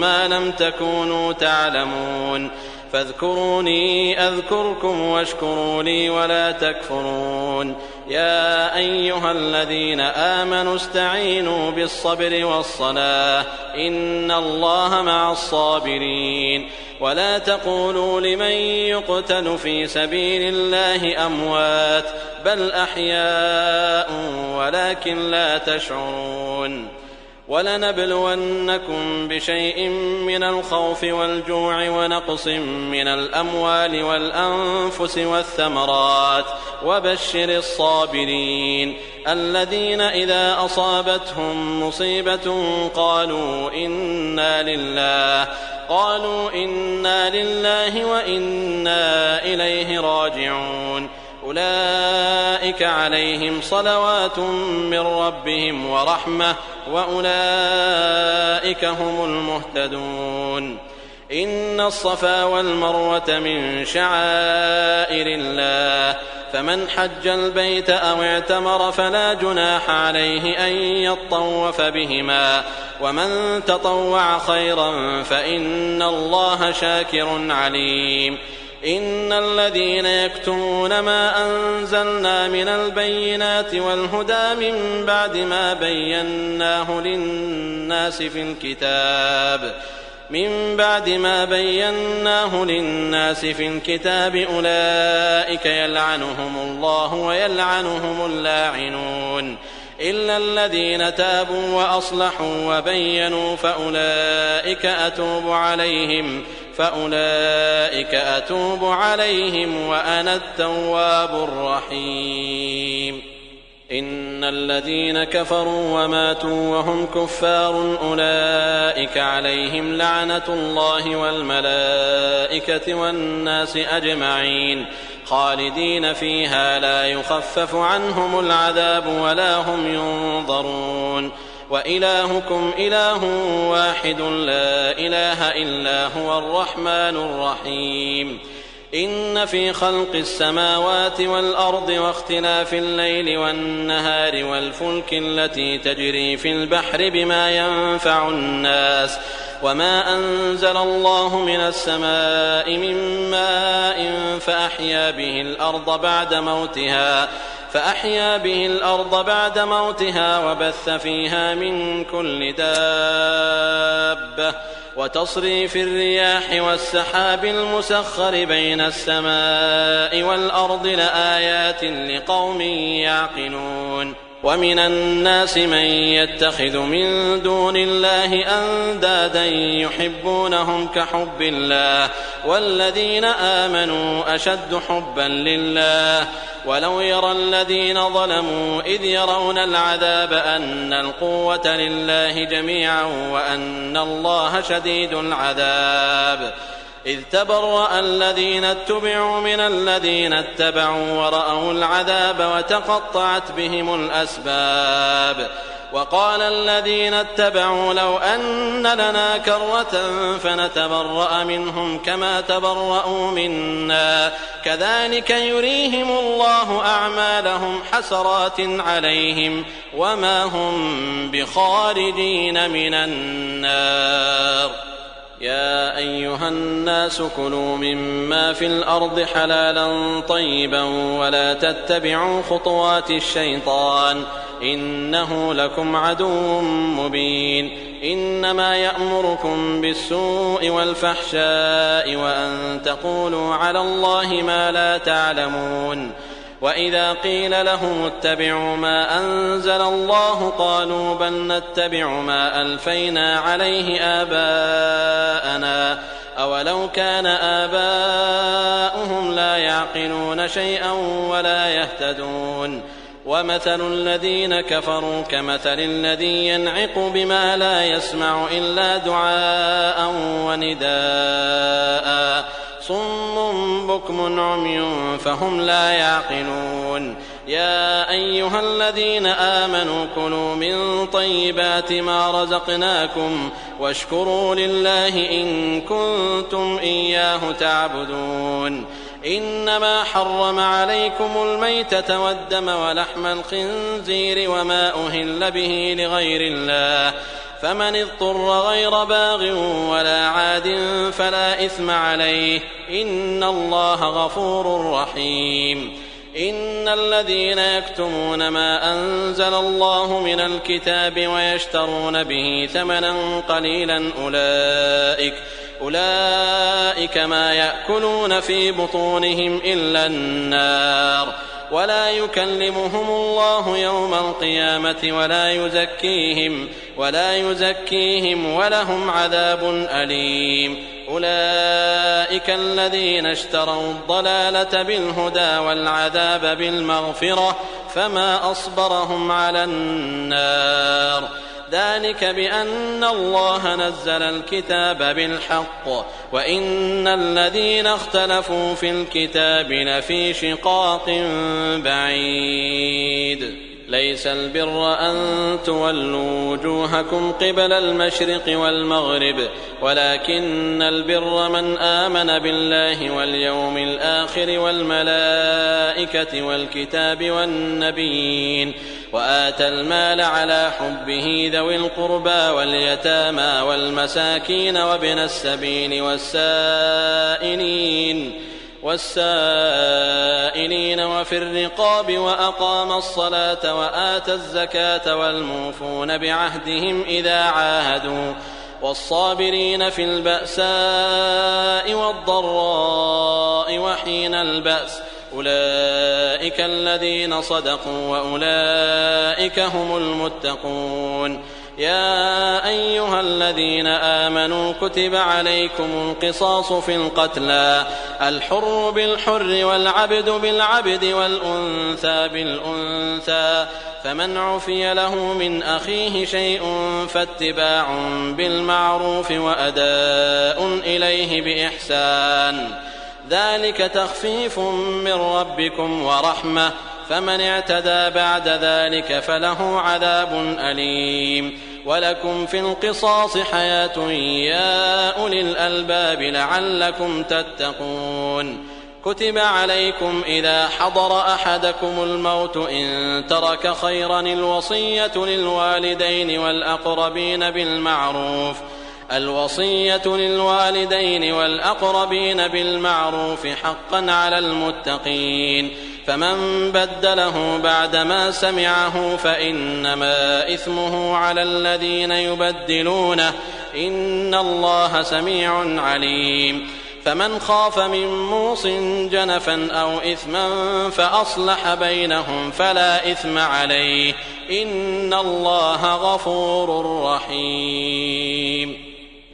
ما لم تكونوا تعلمون فاذكروني أذكركم واشكروا لي ولا تكفرون يا أيها الذين آمنوا استعينوا بالصبر والصلاة إن الله مع الصابرين ولا تقولوا لمن يقتل في سبيل الله أموات بل أحياء ولكن لا تشعرون ولنبلونكم بشيء من الخوف والجوع ونقص من الأموال والأنفس والثمرات وبشر الصابرين الذين إذا أصابتهم مصيبة قالوا إنا لله وإنا إليه راجعون أولئك عليهم صلوات من ربهم ورحمة وأولئك هم المهتدون إن الصفا والمروة من شعائر الله فمن حج البيت أو اعتمر فلا جناح عليه أن يطوف بهما ومن تطوع خيرا فإن الله شاكر عليم إن الذين يكتمون ما أنزلنا من البينات والهدى من بعد ما بيناه للناس في الكتاب أولئك يلعنهم الله ويلعنهم اللاعنون إلا الذين تابوا وأصلحوا وبينوا فأولئك أتوب عليهم وأنا التواب الرحيم إن الذين كفروا وماتوا وهم كفار أولئك عليهم لعنة الله والملائكة والناس أجمعين خالدين فيها لا يخفف عنهم العذاب ولا هم ينظرون وإلهكم إله واحد لا إله إلا هو الرحمن الرحيم إن في خلق السماوات والأرض واختلاف الليل والنهار والفلك التي تجري في البحر بما ينفع الناس وما أنزل الله من السماء من ماء فأحيا به الأرض بعد موتها وبث فيها من كل دابة وتصريف الرياح والسحاب المسخر بين السماء والأرض لآيات لقوم يعقلون ومن الناس من يتخذ من دون الله أندادا يحبونهم كحب الله والذين آمنوا أشد حبا لله ولو يرى الذين ظلموا إذ يرون العذاب أن القوة لله جميعا وأن الله شديد العذاب إذ تبرأ الذين اتبعوا من الذين اتبعوا ورأوا العذاب وتقطعت بهم الأسباب وقال الذين اتبعوا لو أن لنا كرة فنتبرأ منهم كما تبرأوا منا كذلك يريهم الله أعمالهم حسرات عليهم وما هم بخارجين من النار يا أيها الناس كلوا مما في الأرض حلالا طيبا ولا تتبعوا خطوات الشيطان إنه لكم عدو مبين إنما يأمركم بالسوء والفحشاء وأن تقولوا على الله ما لا تعلمون وإذا قيل لهم اتبعوا ما أنزل الله قالوا بل نتبع ما ألفينا عليه آباءنا أولو كان آباؤهم لا يعقلون شيئا ولا يهتدون ومثل الذين كفروا كمثل الذي ينعق بما لا يسمع إلا دعاء ونداء صم بكم عمي فهم لا يعقلون يا أيها الذين آمنوا كلوا من طيبات ما رزقناكم واشكروا لله إن كنتم إياه تعبدون إنما حرم عليكم الميتة والدم ولحم الخنزير وما أهل به لغير الله فمن اضطر غير باغ ولا عاد فلا إثم عليه إن الله غفور رحيم إن الذين يكتمون ما أنزل الله من الكتاب ويشترون به ثمنا قليلا أولئك ما يأكلون في بطونهم إلا النار ولا يكلمهم الله يوم القيامة ولا يزكيهم ولهم عذاب أليم أولئك الذين اشتروا الضلالة بالهدى والعذاب بالمغفرة فما أصبرهم على النار ذلك بأن الله نزل الكتاب بالحق وإن الذين اختلفوا في الكتاب لفي شقاق بعيد ليس البر أن تولوا وجوهكم قبل المشرق والمغرب ولكن البر من آمن بالله واليوم الآخر والملائكة والكتاب والنبيين وآتى المال على حبه ذوي القربى واليتامى والمساكين وابن السبيل والسائلين وفي الرقاب وأقام الصلاة وآتى الزكاة والموفون بعهدهم إذا عاهدوا والصابرين في البأساء والضراء وحين البأس أولئك الذين صدقوا وأولئك هم المتقون يا أيها الذين آمنوا كتب عليكم القصاص في القتلى الحر بالحر والعبد بالعبد والأنثى بالأنثى فمن عفي له من أخيه شيء فاتباع بالمعروف وأداء إليه بإحسان ذلك تخفيف من ربكم ورحمة فمن اعتدى بعد ذلك فله عذاب أليم ولكم في القصاص حياة يا أولي الألباب لعلكم تتقون كتب عليكم إذا حضر أحدكم الموت إن ترك خيرا الوصية للوالدين والأقربين بالمعروف حقا على المتقين فمن بدله بعدما سمعه فإنما إثمه على الذين يبدلونه إن الله سميع عليم فمن خاف من موص جنفا أو إثما فأصلح بينهم فلا إثم عليه إن الله غفور رحيم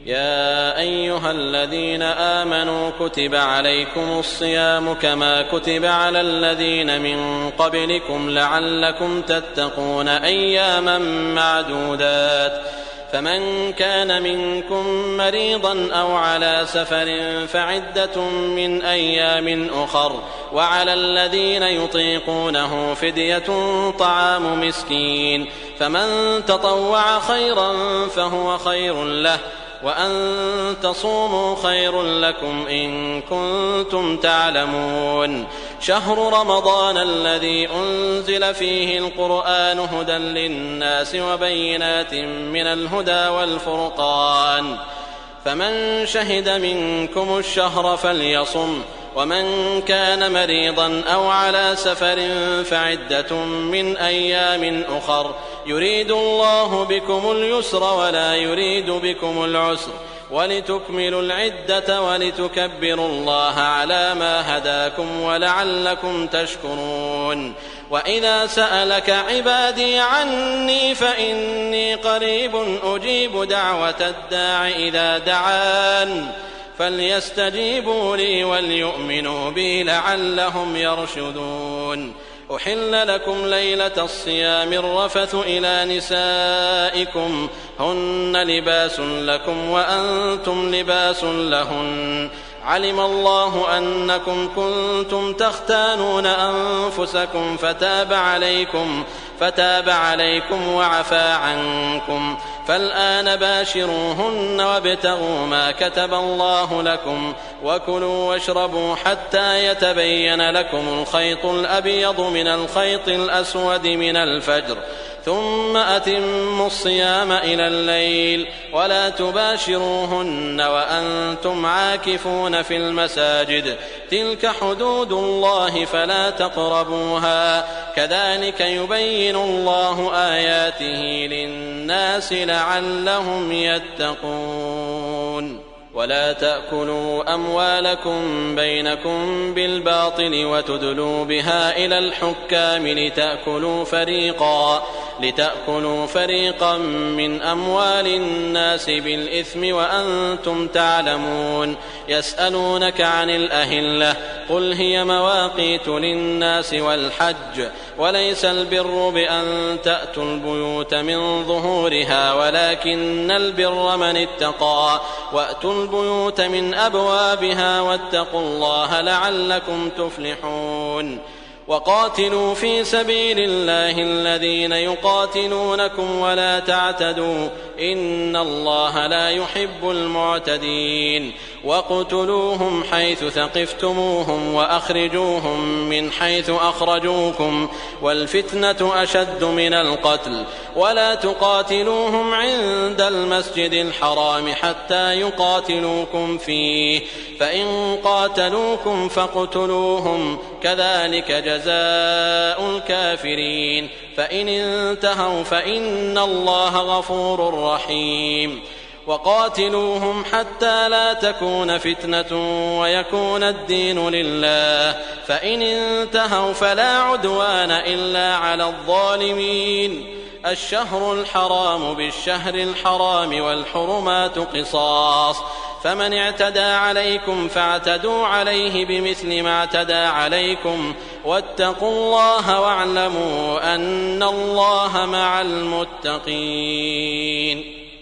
يا أيها الذين آمنوا كتب عليكم الصيام كما كتب على الذين من قبلكم لعلكم تتقون أياما معدودات فمن كان منكم مريضا أو على سفر فعدة من أيام أخر وعلى الذين يطيقونه فدية طعام مسكين فمن تطوع خيرا فهو خير له وأن تصوموا خير لكم إن كنتم تعلمون شهر رمضان الذي أنزل فيه القرآن هدى للناس وبينات من الهدى والفرقان فمن شهد منكم الشهر فليصم ومن كان مريضا أو على سفر فعدة من أيام أخر يريد الله بكم اليسر ولا يريد بكم العسر ولتكملوا العدة ولتكبروا الله على ما هداكم ولعلكم تشكرون وإذا سألك عبادي عني فإني قريب أجيب دعوة الداع إذا دعان فليستجيبوا لي وليؤمنوا بي لعلهم يرشدون أحل لكم ليلة الصيام الرفث إلى نسائكم هن لباس لكم وأنتم لباس لهن علم الله أنكم كنتم تختانون أنفسكم فتاب عليكم وعفى عنكم، فالآن باشروهن وابتغوا ما كتب الله لكم، وكلوا واشربوا حتى يتبين لكم الخيط الأبيض من الخيط الأسود من الفجر، ثم أتموا الصيام إلى الليل، ولا تباشروهن وأنتم عاكفون في المساجد، تلك حدود الله فلا تقربوها، كذلك يبين الله آياته للناس لعلهم يتقون. ولا تأكلوا أموالكم بينكم بالباطل وتدلوا بها إلى الحكام لتأكلوا فريقا من أموال الناس بالإثم وأنتم تعلمون. يسألونك عن الأهلة، قل هي مواقيت للناس والحج، وليس البر بأن تأتوا البيوت من ظهورها، ولكن البر من اتقى، وأتوا البيوت من أبوابها، واتقوا الله لعلكم تفلحون. وقاتلوا في سبيل الله الذين يقاتلونكم ولا تعتدوا، إن الله لا يحب المعتدين. واقتلوهم حيث ثقفتموهم وأخرجوهم من حيث أخرجوكم، والفتنة أشد من القتل، ولا تقاتلوهم عند المسجد الحرام حتى يقاتلوكم فيه، فإن قاتلوكم فاقتلوهم، كذلك جزاء الكافرين، فإن انتهوا فإن الله غفور رحيم. وقاتلوهم حتى لا تكون فتنة ويكون الدين لله، فإن انتهوا فلا عدوان إلا على الظالمين. الشهر الحرام بالشهر الحرام والحرمات قصاص، فمن اعتدى عليكم فاعتدوا عليه بمثل ما اعتدى عليكم، واتقوا الله واعلموا أن الله مع المتقين.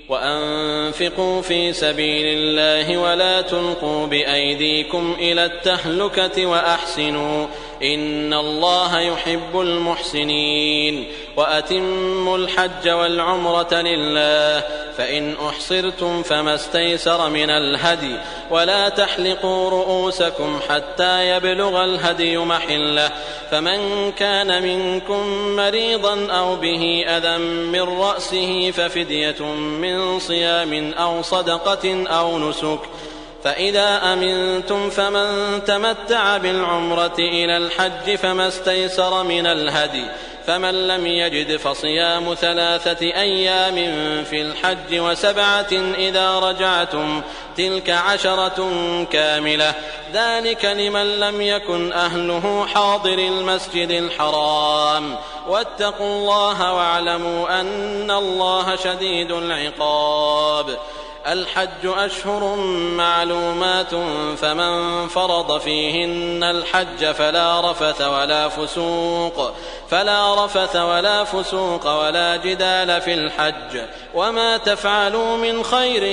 وأنفقوا في سبيل الله ولا تلقوا بأيديكم إلى التهلكة وأحسنوا، إن الله يحب المحسنين. وأتموا الحج والعمرة لله، فإن أحصرتم فما استيسر من الهدي، ولا تحلقوا رؤوسكم حتى يبلغ الهدي محله، فمن كان منكم مريضا أو به أذى من رأسه ففدية من صيام أو صدقة أو نسك، فإذا أمنتم فمن تمتع بالعمرة إلى الحج فما استيسر من الهدي، فمن لم يجد فصيام 3 أيام في الحج و7 إذا رجعتم، تلك 10 كاملة، ذلك لمن لم يكن أهله حاضر المسجد الحرام. واتقوا الله واعلموا أن الله شديد العقاب. الحج أشهر معلومات، فمن فرض فيهن الحج فلا رفث ولا فسوق ولا جدال في الحج، وما تفعلوا من خير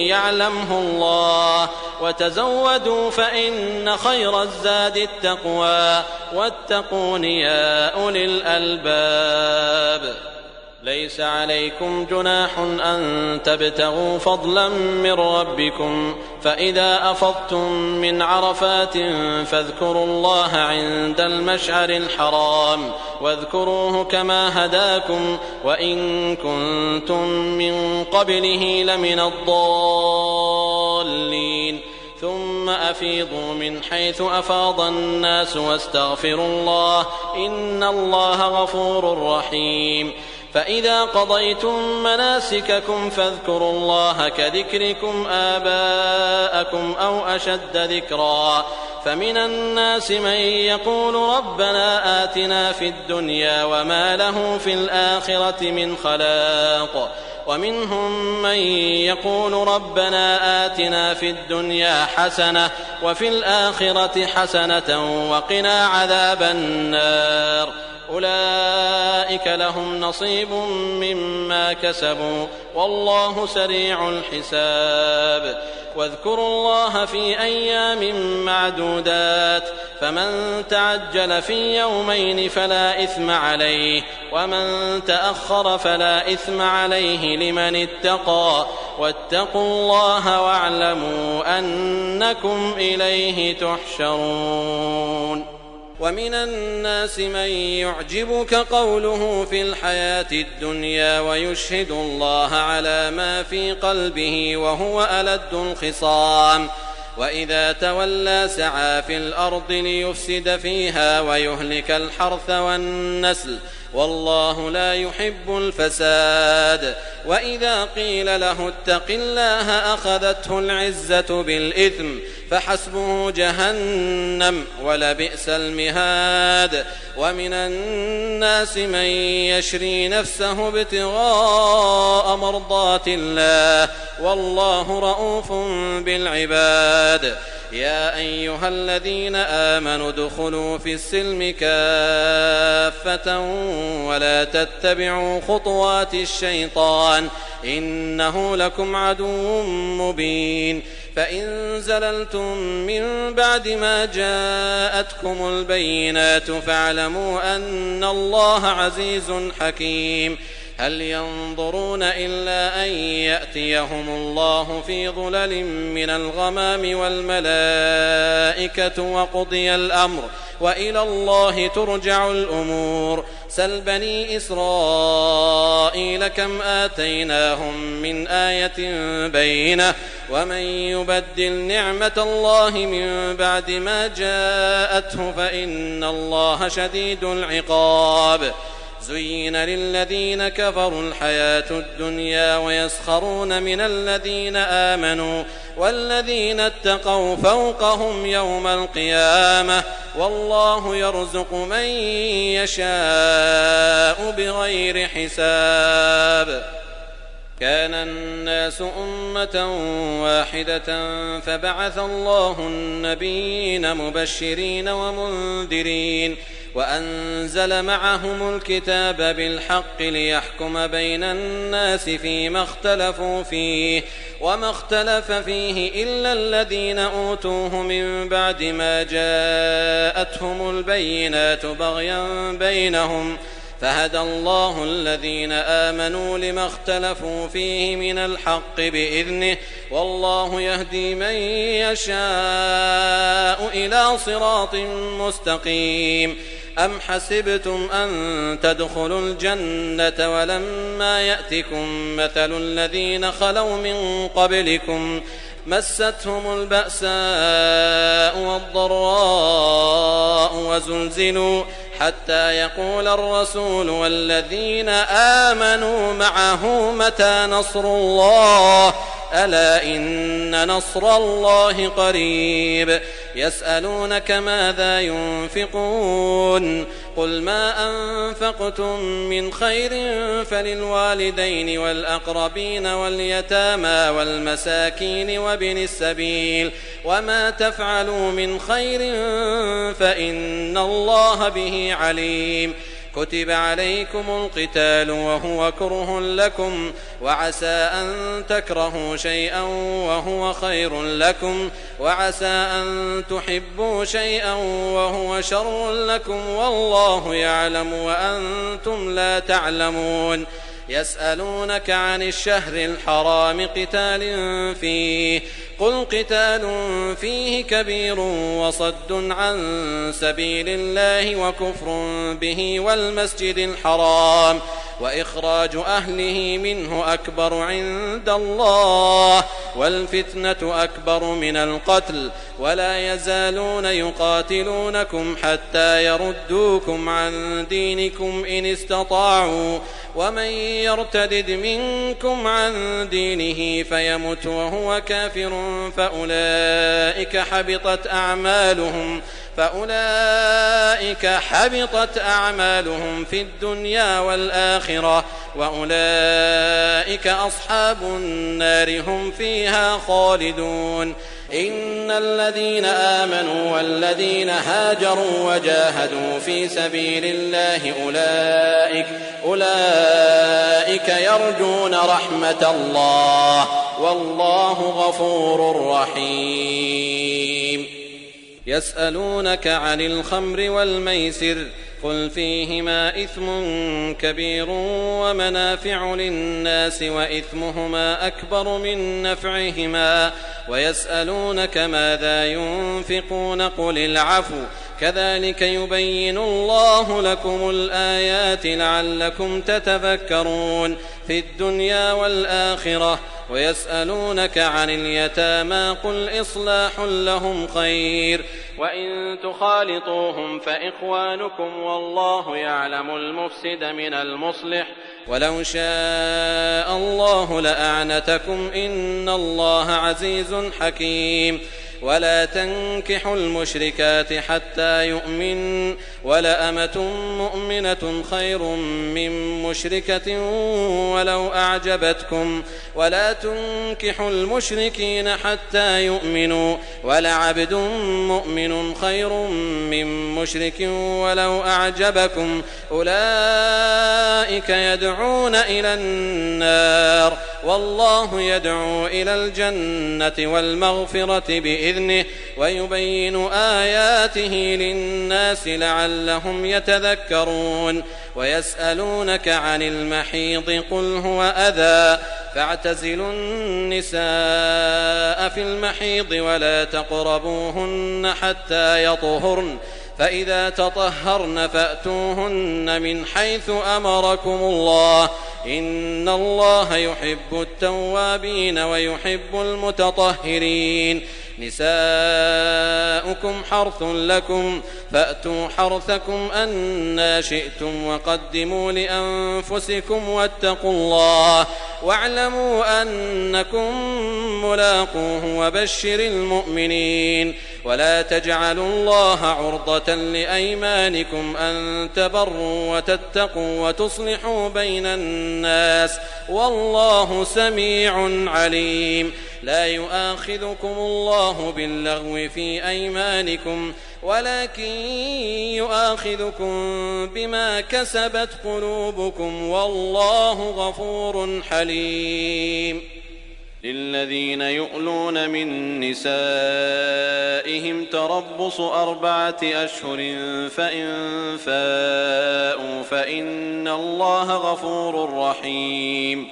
يعلمه الله، وتزودوا فإن خير الزاد التقوى، واتقون يا أولي الألباب. ليس عليكم جناح أن تبتغوا فضلا من ربكم، فإذا أفضتم من عرفات فاذكروا الله عند المشعر الحرام، واذكروه كما هداكم، وإن كنتم من قبله لمن الضالين. ثم أفيضوا من حيث أفاض الناس واستغفروا الله، إن الله غفور رحيم. فإذا قضيتم مناسككم فاذكروا الله كذكركم آباءكم أو أشد ذكرا، فمن الناس من يقول ربنا آتنا في الدنيا وما له في الآخرة من خلاق، ومنهم من يقول ربنا آتنا في الدنيا حسنة وفي الآخرة حسنة وقنا عذاب النار. أولئك لهم نصيب مما كسبوا والله سريع الحساب. واذكروا الله في أيام معدودات فمن تعجل في يومين فلا إثم عليه ومن تأخر فلا إثم عليه لمن اتقى واتقوا الله واعلموا أنكم إليه تحشرون. ومن الناس من يعجبك قوله في الحياة الدنيا ويشهد الله على ما في قلبه وهو ألد الخصام وإذا تولى سعى في الأرض ليفسد فيها ويهلك الحرث والنسل والله لا يحب الفساد. وإذا قيل له اتق الله أخذته العزة بالإثم فحسبه جهنم ولبئس المهاد. ومن الناس من يشري نفسه ابتغاء مرضات الله والله رؤوف بالعباد. يا أيها الذين آمنوا ادخلوا في السلم كافة ولا تتبعوا خطوات الشيطان إنه لكم عدو مبين. فإن زللتم من بعد ما جاءتكم البينات فاعلموا أن الله عزيز حكيم. هل ينظرون إلا أن يأتيهم الله في ظلل من الغمام والملائكة وقضي الأمر وإلى الله ترجع الأمور. سل بني إسرائيل كم آتيناهم من آية بينة ومن يبدل نعمة الله من بعد ما جاءته فإن الله شديد العقاب. زين للذين كفروا الحياة الدنيا ويسخرون من الذين آمنوا والذين اتقوا فوقهم يوم القيامة والله يرزق من يشاء بغير حساب. كان الناس أمة واحدة فبعث الله النبيين مبشرين ومنذرين وأنزل معهم الكتاب بالحق ليحكم بين الناس فيما اختلفوا فيه وما اختلف فيه إلا الذين أوتوه من بعد ما جاءتهم البينات بغيا بينهم فهدى الله الذين آمنوا لما اختلفوا فيه من الحق بإذنه والله يهدي من يشاء إلى صراط مستقيم. أم حسبتم أن تدخلوا الجنة ولما يأتكم مثل الذين خلوا من قبلكم مستهم البأساء والضراء وزلزلوا حتى يقول الرسول والذين آمنوا معه متى نصر الله ألا إن نصر الله قريب. يسألونك ماذا ينفقون قل ما أنفقتم من خير فللوالدين والأقربين واليتامى والمساكين وابن السبيل وما تفعلوا من خير فإن الله به عليم. كتب عليكم القتال وهو كره لكم وعسى أن تكرهوا شيئا وهو خير لكم وعسى أن تحبوا شيئا وهو شر لكم والله يعلم وأنتم لا تعلمون. يسألونك عن الشهر الحرام قتال فيه قل قتال فيه كبير وصد عن سبيل الله وكفر به والمسجد الحرام وإخراج أهله منه أكبر عند الله والفتنة أكبر من القتل ولا يزالون يقاتلونكم حتى يردوكم عن دينكم إن استطاعوا ومن يرتدد منكم عن دينه فيمت وهو كافر فأولئك حبطت أعمالهم في الدنيا والآخرة وأولئك أصحاب النار هم فيها خالدون. إن الذين آمنوا والذين هاجروا وجاهدوا في سبيل الله أولئك يرجون رحمة الله والله غفور رحيم. يسألونك عن الخمر والميسر قل فيهما إثم كبير ومنافع للناس وإثمهما أكبر من نفعهما ويسألونك ماذا ينفقون قل العفو كذلك يبين الله لكم الآيات لعلكم تتفكرون في الدنيا والآخرة. ويسألونك عن اليتامى قل إصلاح لهم خير وإن تخالطوهم فإخوانكم والله يعلم المفسد من المصلح ولو شاء الله لأعنتكم إن الله عزيز حكيم. ولا تنكحوا المشركات حتى يؤمن ولأمة مؤمنة خير من مشركة ولو أعجبتكم ولا تنكحوا المشركين حتى يؤمنوا ولعبد مؤمن خير من مشرك ولو أعجبكم أولئك يدعون إلى النار والله يدعو إلى الجنة والمغفرة بإذنه ويبين آياته للناس لعلهم يتذكرون. ويسألونك عن المحيض قل هو أذى فاعتزلوا النساء في المحيض ولا تقربوهن حتى يطهرن فإذا تطهرن فأتوهن من حيث أمركم الله إن الله يحب التوابين ويحب المتطهرين. نساؤكم حرث لكم فأتوا حرثكم أنى شئتم وقدموا لأنفسكم واتقوا الله واعلموا أنكم ملاقوه وبشر المؤمنين. ولا تجعلوا الله عرضة لأيمانكم أن تبروا وتتقوا وتصلحوا بين الناس والله سميع عليم. لا يؤاخذكم الله باللغو في أيمانكم ولكن يؤاخذكم بما كسبت قلوبكم والله غفور حليم. للذين يؤلون من نسائهم تربص 4 أشهر فإن فاءوا فإن الله غفور رحيم.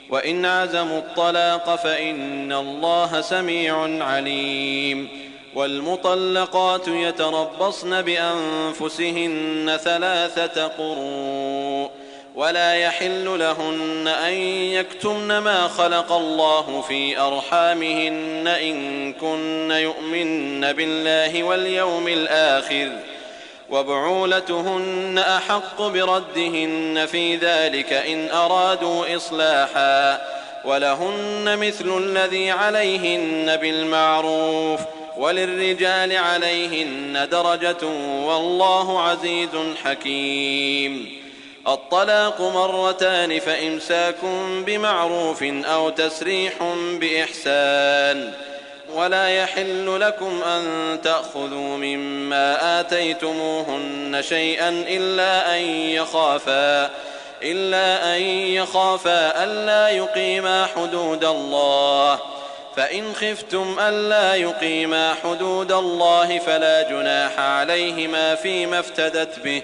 وإن عزموا الطلاق فإن الله سميع عليم. والمطلقات يتربصن بأنفسهن 3 قروء ولا يحل لهن أن يكتمن ما خلق الله في أرحامهن إن كن يؤمن بالله واليوم الآخر وبعولتهن أحق بردهن في ذلك إن أرادوا إصلاحا ولهن مثل الذي عليهن بالمعروف وللرجال عليهن درجة والله عزيز حكيم. الطلاق 2 فإمساك بمعروف أو تسريح بإحسان. ولا يحل لكم أن تأخذوا مما آتيتموهن شيئا إلا أن يخافا ألا يقيما حدود الله فإن خفتم ألا يقيما حدود الله فلا جناح عليهما فيما افتدت به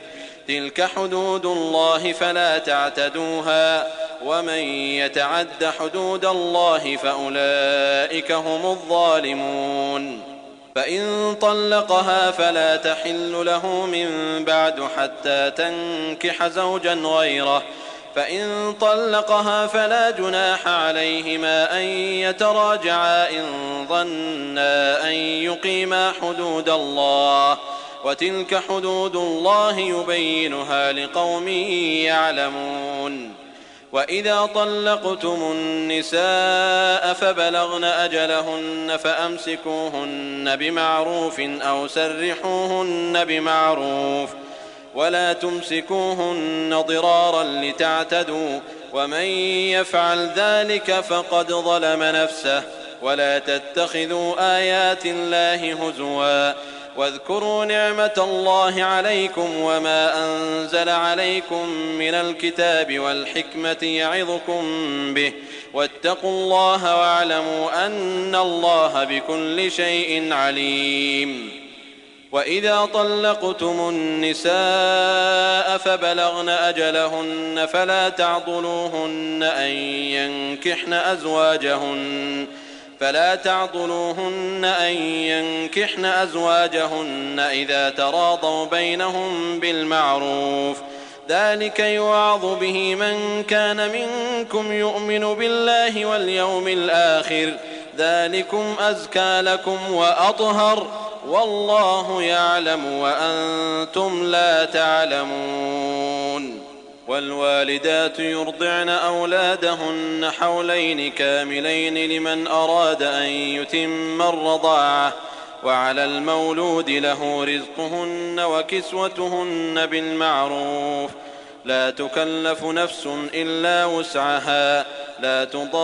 تلك حدود الله فلا تعتدوها ومن يتعد حدود الله فأولئك هم الظالمون. فإن طلقها فلا تحل له من بعد حتى تنكح زوجا غيره فإن طلقها فلا جناح عليهما أن يتراجعا إن ظنا أن يقيما حدود الله وتلك حدود الله يبينها لقوم يعلمون. وإذا طلقتم النساء فبلغن أجلهن فأمسكوهن بمعروف أو سرحوهن بمعروف ولا تمسكوهن ضرارا لتعتدوا ومن يفعل ذلك فقد ظلم نفسه. ولا تتخذوا آيات الله هزوا واذكروا نعمة الله عليكم وما أنزل عليكم من الكتاب والحكمة يعظكم به واتقوا الله واعلموا أن الله بكل شيء عليم. وإذا طلقتم النساء فبلغن أجلهن فلا تعضلوهن أن ينكحن أزواجهن إذا تراضوا بينهم بالمعروف، ذلك يوعظ به من كان منكم يؤمن بالله واليوم الآخر، ذلكم أزكى لكم وأطهر، والله يعلم وأنتم لا تعلمون. والوالدات يرضعن أولادهن حولين كاملين لمن أراد أن يتم الرضاعة، وعلى المولود له رزقهن وكسوتهن بالمعروف، لا تكلف نفس إلا وسعها، لا تضار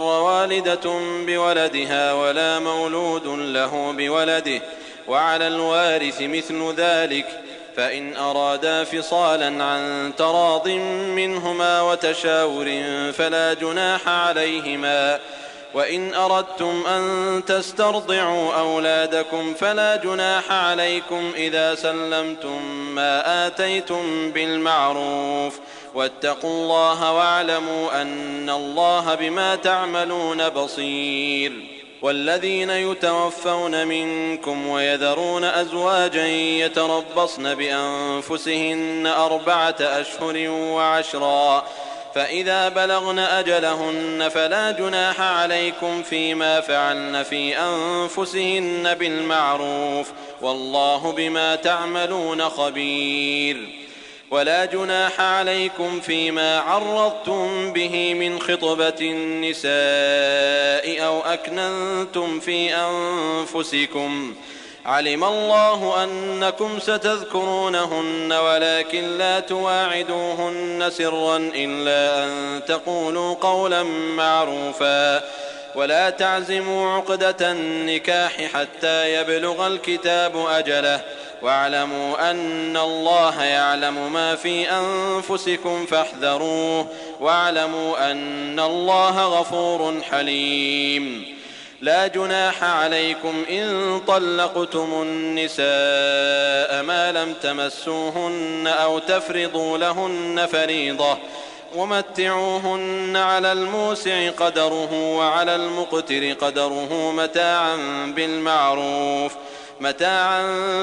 والدة بولدها ولا مولود له بولده، وعلى الوارث مثل ذلك، فإن أرادا فصالا عن تراض منهما وتشاور فلا جناح عليهما. وإن أردتم أن تسترضعوا أولادكم فلا جناح عليكم إذا سلمتم ما آتيتم بالمعروف، واتقوا الله واعلموا أن الله بما تعملون بصير. والذين يتوفون منكم ويذرون أزواجا يتربصن بأنفسهن 4 أشهر و10، فإذا بلغن أجلهن فلا جناح عليكم فيما فعلن في أنفسهن بالمعروف، والله بما تعملون خبير. ولا جناح عليكم فيما عرضتم به من خطبة النساء أو أكننتم في أنفسكم، علم الله أنكم ستذكرونهن ولكن لا تواعدوهن سرا إلا أن تقولوا قولا معروفا، ولا تعزموا عقدة النكاح حتى يبلغ الكتاب أجله، واعلموا أن الله يعلم ما في أنفسكم فاحذروه، واعلموا أن الله غفور حليم. لا جناح عليكم إن طلقتم النساء ما لم تمسوهن أو تفرضوا لهن فريضة، ومتعوهن على الموسع قدره وعلى المقتر قدره متاعا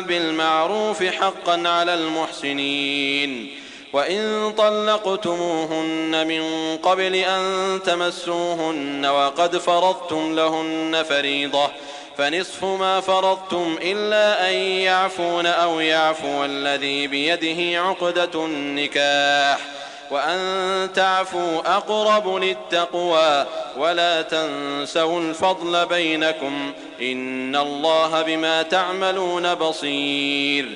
بالمعروف حقا على المحسنين. وإن طلقتموهن من قبل أن تمسوهن وقد فرضتم لهن فريضة فنصف ما فرضتم إلا أن يعفون أو يعفو الذي بيده عقدة النكاح، وأن تعفوا أقرب للتقوى، ولا تنسوا الفضل بينكم، إن الله بما تعملون بصير.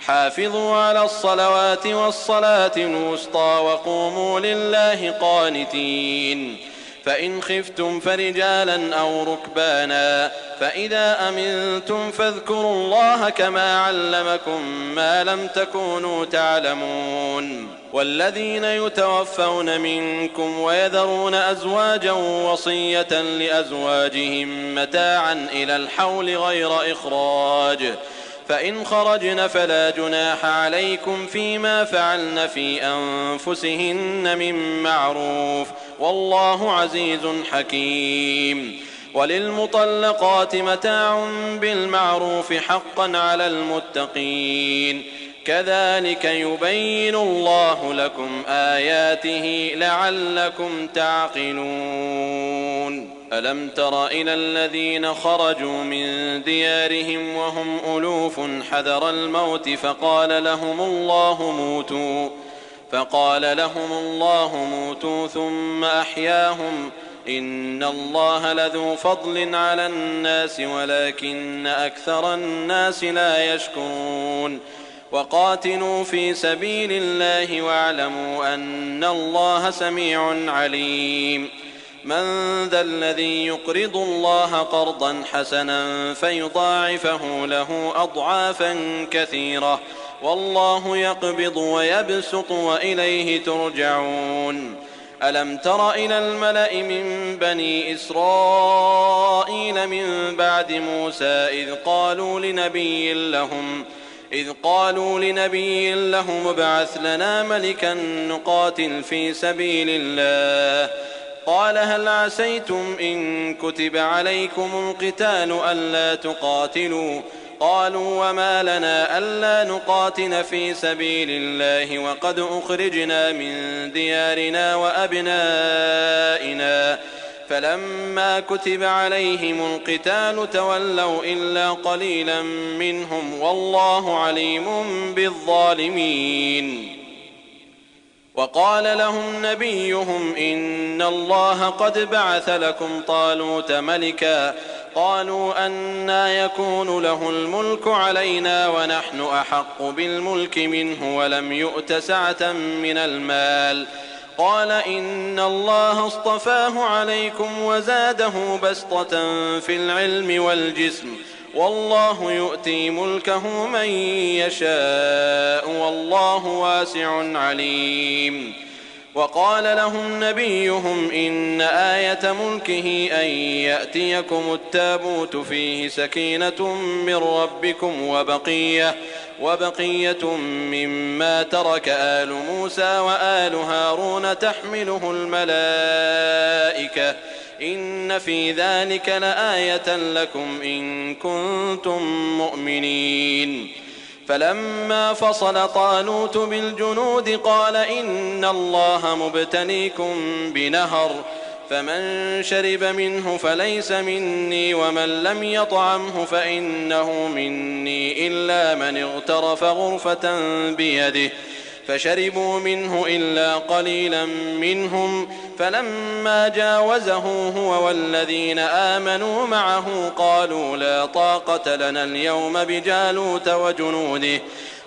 حافظوا على الصلوات والصلاة الوسطى وقوموا لله قانتين. فإن خفتم فرجالا أو ركبانا، فإذا أمنتم فاذكروا الله كما علمكم ما لم تكونوا تعلمون. والذين يتوفون منكم ويذرون أزواجا وصية لأزواجهم متاعا إلى الحول غير إخراج، فإن خرجن فلا جناح عليكم فيما فعلن في أنفسهن من معروف، والله عزيز حكيم. وللمطلقات متاع بالمعروف حقا على المتقين، كذلك يبين الله لكم آياته لعلكم تعقلون. ألم تر إلى الذين خرجوا من ديارهم وهم ألوف حذر الموت فقال لهم الله موتوا ثم أحياهم، إن الله لذو فضل على الناس ولكن أكثر الناس لا يشكرون. وقاتلوا في سبيل الله واعلموا أن الله سميع عليم. من ذا الذي يقرض الله قرضا حسنا فيضاعفه له أضعافا كثيرة والله يقبض ويبسط وإليه ترجعون. ألم تر إلى الملأ من بني إسرائيل من بعد موسى إذ قالوا لنبي لهم ابعث لنا ملكا نقاتل في سبيل الله قال هل عسيتم إن كتب عليكم القتال ألا تقاتلوا قالوا وما لنا ألا نقاتل في سبيل الله وقد أخرجنا من ديارنا وأبنائنا فلما كتب عليهم القتال تولوا إلا قليلا منهم والله عليم بالظالمين. وقال لهم نبيهم إن الله قد بعث لكم طالوت ملكا قالوا أنى يكون له الملك علينا ونحن أحق بالملك منه ولم يؤت سعة من المال قال إن الله اصطفاه عليكم وزاده بسطة في العلم والجسم والله يؤتي ملكه من يشاء والله واسع عليم. وقال لهم نبيهم إن آية ملكه أن يأتيكم التابوت فيه سكينة من ربكم وبقية مما ترك آل موسى وآل هارون تحمله الملائكة إن في ذلك لآية لكم إن كنتم مؤمنين. فلما فصل طالوت بالجنود قال إن الله مبتليكم بنهر فمن شرب منه فليس مني ومن لم يطعمه فإنه مني إلا من اغترف غرفة بيده فشربوا منه إلا قليلا منهم فلما جاوزه هو والذين آمنوا معه قالوا لا طاقة لنا اليوم بجالوت وجنوده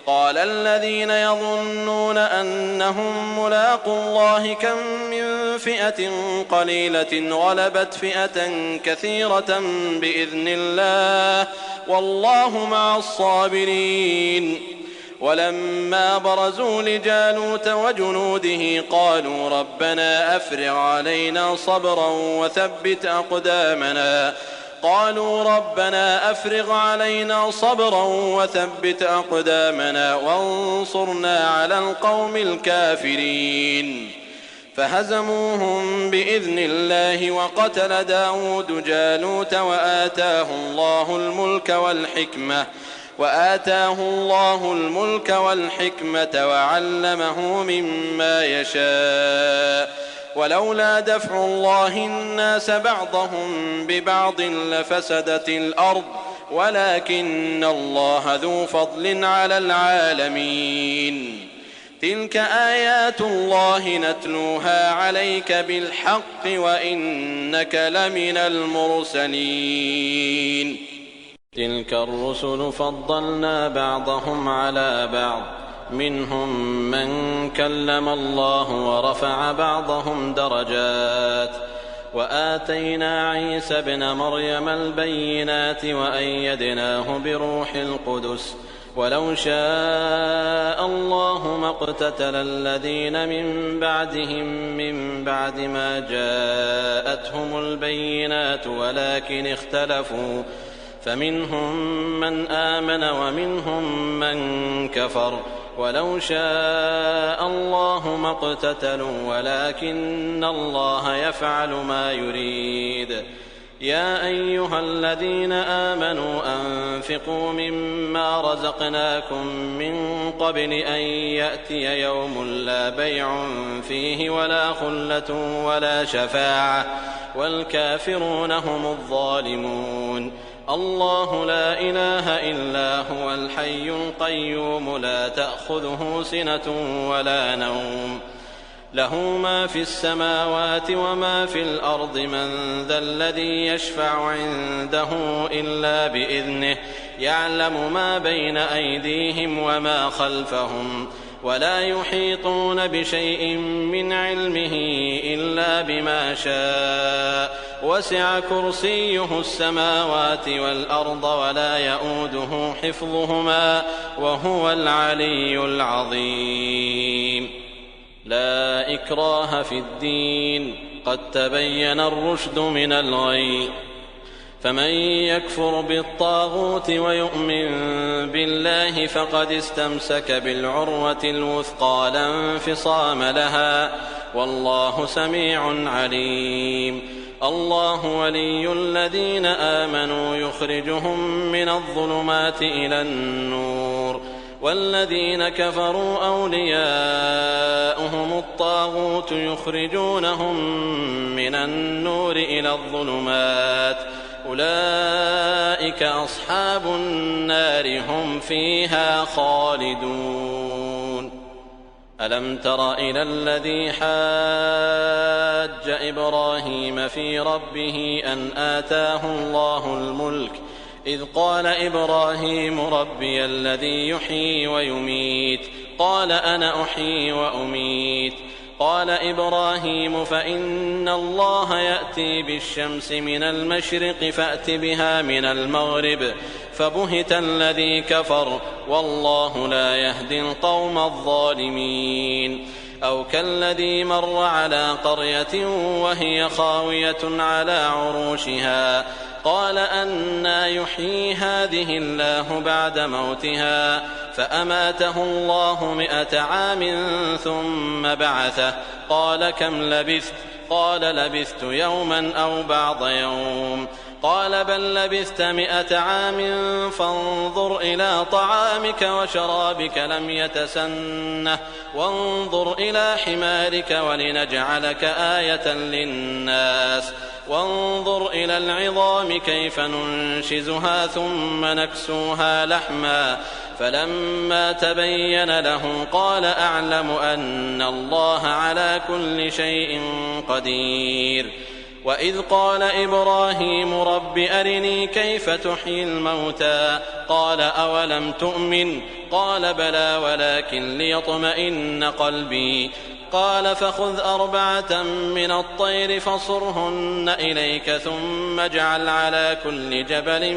قال الذين يظنون أنهم ملاقو الله كم من فئة قليلة غلبت فئة كثيرة بإذن الله والله مع الصابرين. ولما برزوا لجالوت وجنوده قالوا ربنا أفرغ علينا صبرا وثبت أقدامنا وانصرنا على القوم الكافرين فهزموهم بإذن الله وقتل داود جالوت وآتاه الله الملك والحكمة وعلمه مما يشاء ولولا دفع الله الناس بعضهم ببعض لفسدت الأرض ولكن الله ذو فضل على العالمين. تلك آيات الله نتلوها عليك بالحق وإنك لمن المرسلين. تلك الرسل فضلنا بعضهم على بعض منهم من كلم الله ورفع بعضهم درجات وآتينا عيسى ابن مريم البينات وأيدناه بروح القدس ولو شاء الله ما اقتتل الذين من بعدهم من بعد ما جاءتهم البينات ولكن اختلفوا فمنهم من آمن ومنهم من كفر ولو شاء الله ما اقتتلوا ولكن الله يفعل ما يريد. يا أيها الذين آمنوا أنفقوا مما رزقناكم من قبل أن يأتي يوم لا بيع فيه ولا خلة ولا شفاعة والكافرون هم الظالمون. الله لا إله إلا هو الحي القيوم لا تأخذه سنة ولا نوم له ما في السماوات وما في الأرض من ذا الذي يشفع عنده إلا بإذنه يعلم ما بين أيديهم وما خلفهم ولا يحيطون بشيء من علمه إلا بما شاء وسع كرسيه السماوات والأرض ولا يئوده حفظهما وهو العلي العظيم. لا إكراه في الدين قد تبين الرشد من الغي فمن يكفر بالطاغوت ويؤمن بالله فقد استمسك بالعروة الوثقى لا انفصام لها والله سميع عليم. الله ولي الذين آمنوا يخرجهم من الظلمات إلى النور والذين كفروا أولياؤهم الطاغوت يخرجونهم من النور إلى الظلمات أولئك أصحاب النار هم فيها خالدون. ألم تر إلى الذي حاج إبراهيم في ربه أن آتاه الله الملك إذ قال إبراهيم ربي الذي يحيي ويميت قال أنا أحيي وأميت قال إبراهيم فإن الله يأتي بالشمس من المشرق فأت بها من المغرب فبهت الذي كفر والله لا يهدي القوم الظالمين. أو كالذي مر على قرية وهي خاوية على عروشها قال أنى يحيي هذه الله بعد موتها فأماته الله 100 عام ثم بعثه قال كم لبثت قال لبثت يوما أو بعض يوم قال بل لبثت 100 عام فانظر إلى طعامك وشرابك لم يتسنه وانظر إلى حمارك ولنجعلك آية للناس وانظر إلى العظام كيف ننشزها ثم نكسوها لحما فلما تبين له قال أعلم أن الله على كل شيء قدير. وإذ قال إبراهيم رب أرني كيف تحيي الموتى قال أولم تؤمن قال بلى ولكن ليطمئن قلبي قال فخذ 4 من الطير فصرهن إليك ثم اجعل على كل جبل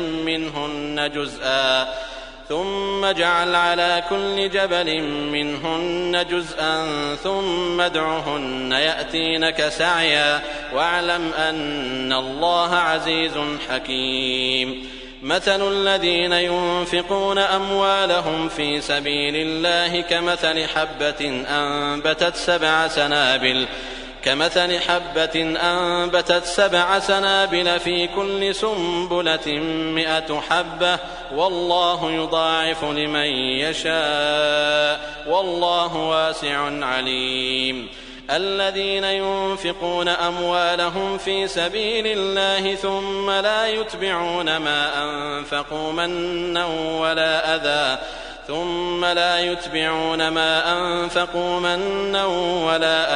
منهن جزءا ثم ادعهن يأتينك سعيا واعلم أن الله عزيز حكيم. مثل الذين ينفقون أموالهم في سبيل الله كمثل حبة أنبتت 7 سنابل في كل سنبلة 100 حبة والله يضاعف لمن يشاء والله واسع عليم. الذين ينفقون أموالهم في سبيل الله ثم لا يتبعون ما أنفقوا منا ولا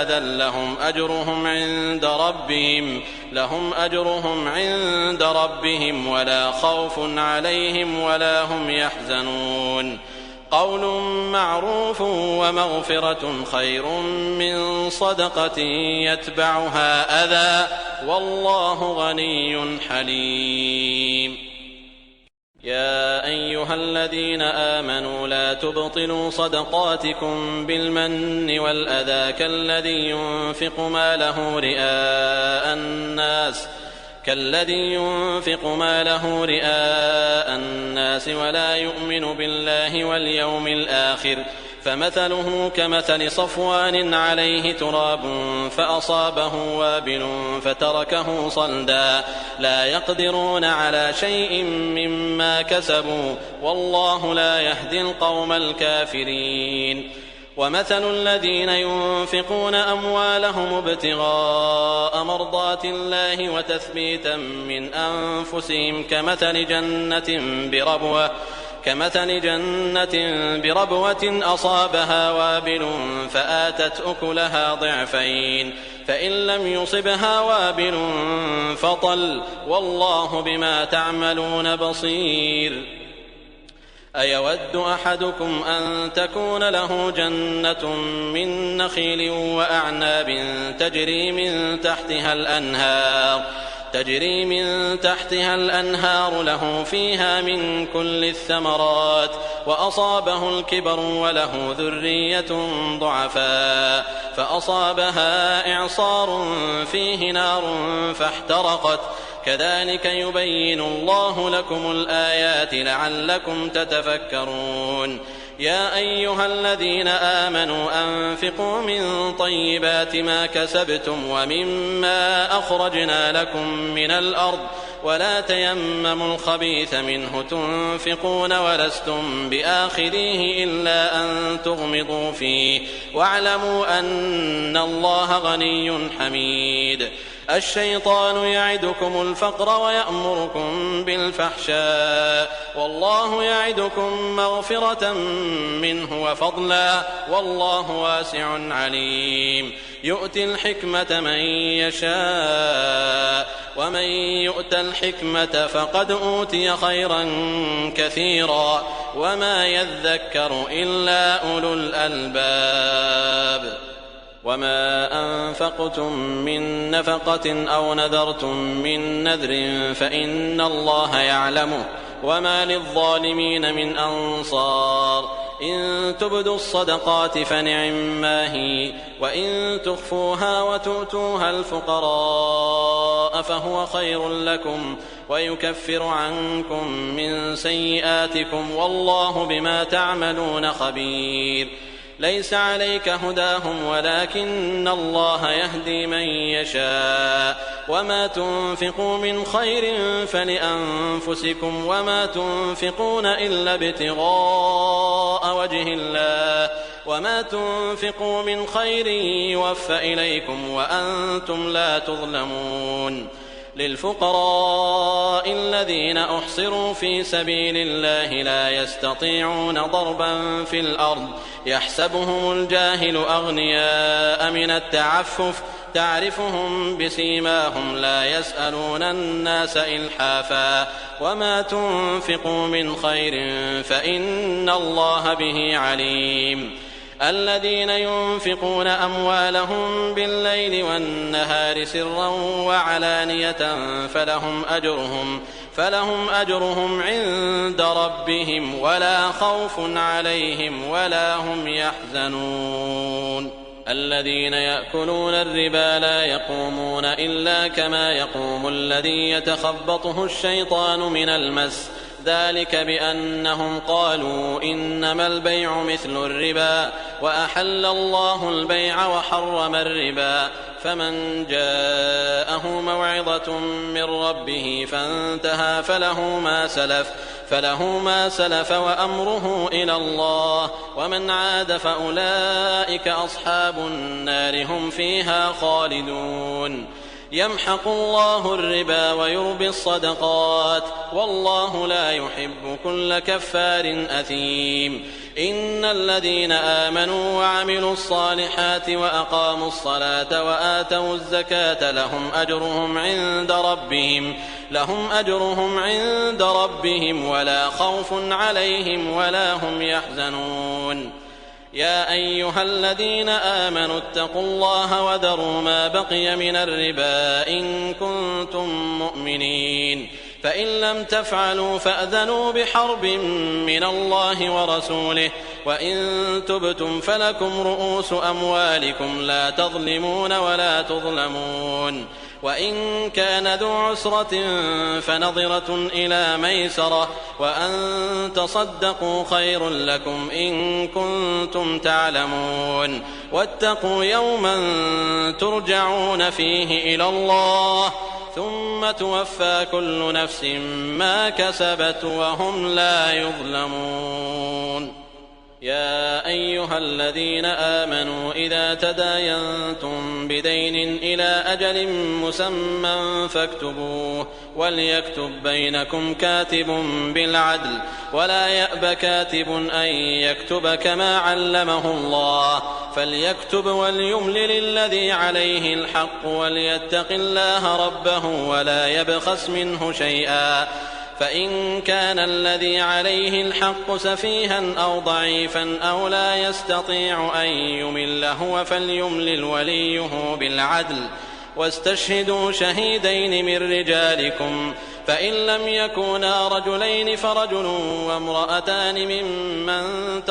أذى لهم أجرهم عند ربهم ولا خوف عليهم ولا هم يحزنون. قول معروف ومغفرة خير من صدقة يتبعها أذى والله غني حليم. يا أيها الذين آمنوا لا تبطلوا صدقاتكم بالمن والأذى كالذي ينفق ماله رئاء الناس ولا يؤمن بالله واليوم الآخر فمثله كمثل صفوان عليه تراب فأصابه وابل فتركه صلدا لا يقدرون على شيء مما كسبوا والله لا يهدي القوم الكافرين. ومثل الذين ينفقون أموالهم ابتغاء مرضات الله وتثبيتا من أنفسهم كمثل جنة بربوة أصابها وابل فآتت أكلها ضعفين فإن لم يصبها وابل فطل والله بما تعملون بصير. أيود أحدكم أن تكون له جنة من نخيل وأعناب تجري من تحتها الأنهار له فيها من كل الثمرات وأصابه الكبر وله ذرية ضعفاء فأصابها إعصار فيه نار فاحترقت كذلك يبين الله لكم الآيات لعلكم تتفكرون يا أيها الذين آمنوا أنفقوا من طيبات ما كسبتم ومما أخرجنا لكم من الأرض ولا تيمموا الخبيث منه تنفقون ولستم بآخذيه إلا أن تغمضوا فيه واعلموا أن الله غني حميد الشيطان يعدكم الفقر ويأمركم بالفحشاء والله يعدكم مغفرة منه وفضلا والله واسع عليم يؤتي الحكمة من يشاء ومن يؤت الحكمة فقد أوتي خيرا كثيرا وما يذكر إلا أولو الألباب وما أنفقتم من نفقة أو نذرتم من نذر فإن الله يعلمه وما للظالمين من أنصار إن تبدوا الصدقات فنعما هي وإن تخفوها وتؤتوها الفقراء فهو خير لكم ويكفر عنكم من سيئاتكم والله بما تعملون خبير ليس عليك هداهم ولكن الله يهدي من يشاء وما تنفقوا من خير فلأنفسكم وما تنفقون إلا ابتغاء وجه الله وما تنفقوا من خير يوفى إليكم وأنتم لا تظلمون للفقراء الذين أحصروا في سبيل الله لا يستطيعون ضربا في الأرض يحسبهم الجاهل أغنياء من التعفف تعرفهم بسيماهم لا يسألون الناس إلحافا وما تنفقوا من خير فإن الله به عليم الذين ينفقون أموالهم بالليل والنهار سرا وعلانية فلهم أجرهم عند ربهم ولا خوف عليهم ولا هم يحزنون الذين يأكلون الربا لا يقومون إلا كما يقوم الذي يتخبطه الشيطان من المس ذلك بأنهم قالوا إنما البيع مثل الربا وأحل الله البيع وحرم الربا فمن جاءه موعظة من ربه فانتهى فله ما سلف وأمره إلى الله ومن عاد فأولئك أصحاب النار هم فيها خالدون يمحق الله الربا ويربي الصدقات والله لا يحب كل كفار أثيم إن الذين آمنوا وعملوا الصالحات وأقاموا الصلاة وآتوا الزكاة لهم أجرهم عند ربهم ولا خوف عليهم ولا هم يحزنون يا أيها الذين آمنوا اتقوا الله وذروا ما بقي من الربا إن كنتم مؤمنين فإن لم تفعلوا فأذنوا بحرب من الله ورسوله وإن تبتم فلكم رؤوس أموالكم لا تظلمون ولا تظلمون وإن كان ذو عسرة فنظرة إلى ميسرة وأن تصدقوا خير لكم إن كنتم تعلمون واتقوا يوما ترجعون فيه إلى الله ثم توفى كل نفس ما كسبت وهم لا يظلمون يا أيها الذين آمنوا إذا تداينتم بدين إلى أجل مسمى فاكتبوه وليكتب بينكم كاتب بالعدل ولا يأب كاتب أن يكتب كما علمه الله فليكتب وليملل الذي عليه الحق وليتق الله ربه ولا يبخس منه شيئا فإن كان الذي عليه الحق سفيها أو ضعيفا أو لا يستطيع أن يمل هو فليملل وليه بالعدل واستشهدوا شهيدين من رجالكم فإن لم يكونا رجلين فرجل وامرأتان ممن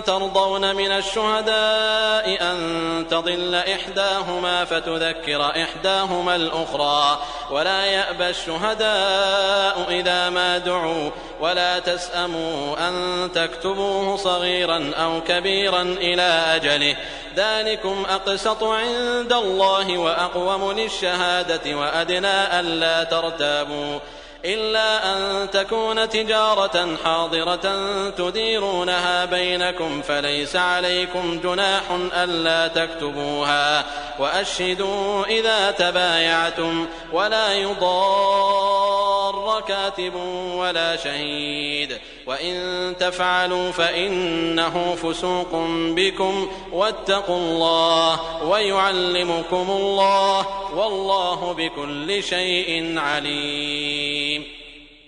ترضون من الشهداء أن تضل إحداهما فتذكر إحداهما الأخرى ولا يأبى الشهداء إذا ما دعوا ولا تسأموا أن تكتبوه صغيرا أو كبيرا إلى أجله ذلكم أقسط عند الله وأقوم للشهادة وأدنى ألا ترتابوا إلا أن تكون تجارة حاضرة تديرونها بينكم فليس عليكم جناح ألا تكتبوها وأشهدوا إذا تبايعتم ولا يضار كاتب ولا شهيد وإن تفعلوا فإنه فسوق بكم واتقوا الله ويعلمكم الله والله بكل شيء عليم.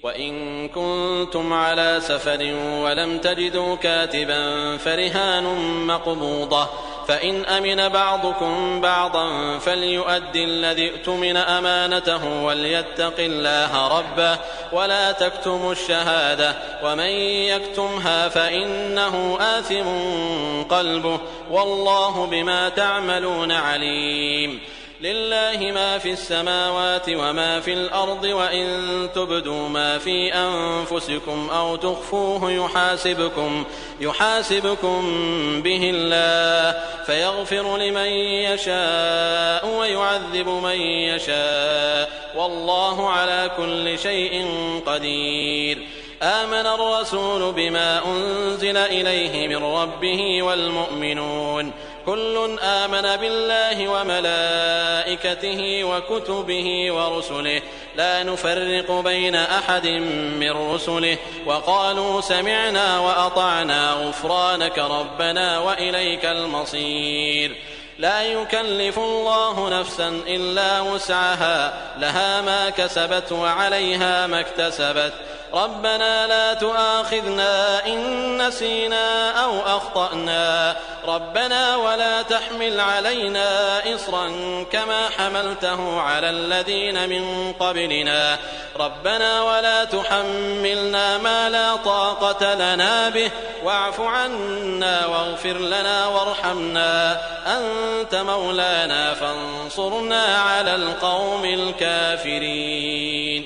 وإن كنتم على سفر ولم تجدوا كاتبا فرهان مقبوضة فإن أمن بعضكم بعضا فليؤدي الذي اؤتمن أمانته وليتق الله ربه ولا تكتموا الشهادة ومن يكتمها فإنه آثم قلبه والله بما تعملون عليم. لله ما في السماوات وما في الأرض وإن تبدوا ما في أنفسكم أو تخفوه يحاسبكم به الله فيغفر لمن يشاء ويعذب من يشاء والله على كل شيء قدير. آمن الرسول بما أنزل إليه من ربه والمؤمنون كل آمن بالله وملائكته وكتبه ورسله لا نفرق بين أحد من رسله وقالوا سمعنا وأطعنا غفرانك ربنا وإليك المصير. لا يكلف الله نفسا إلا وسعها لها ما كسبت وعليها ما اكتسبت ربنا لا تؤاخذنا إن نسينا أو أخطأنا ربنا ولا تحمل علينا إصرا كما حملته على الذين من قبلنا ربنا ولا تحملنا ما لا طاقة لنا به واعف عنا واغفر لنا وارحمنا أنت مولانا فانصرنا على القوم الكافرين.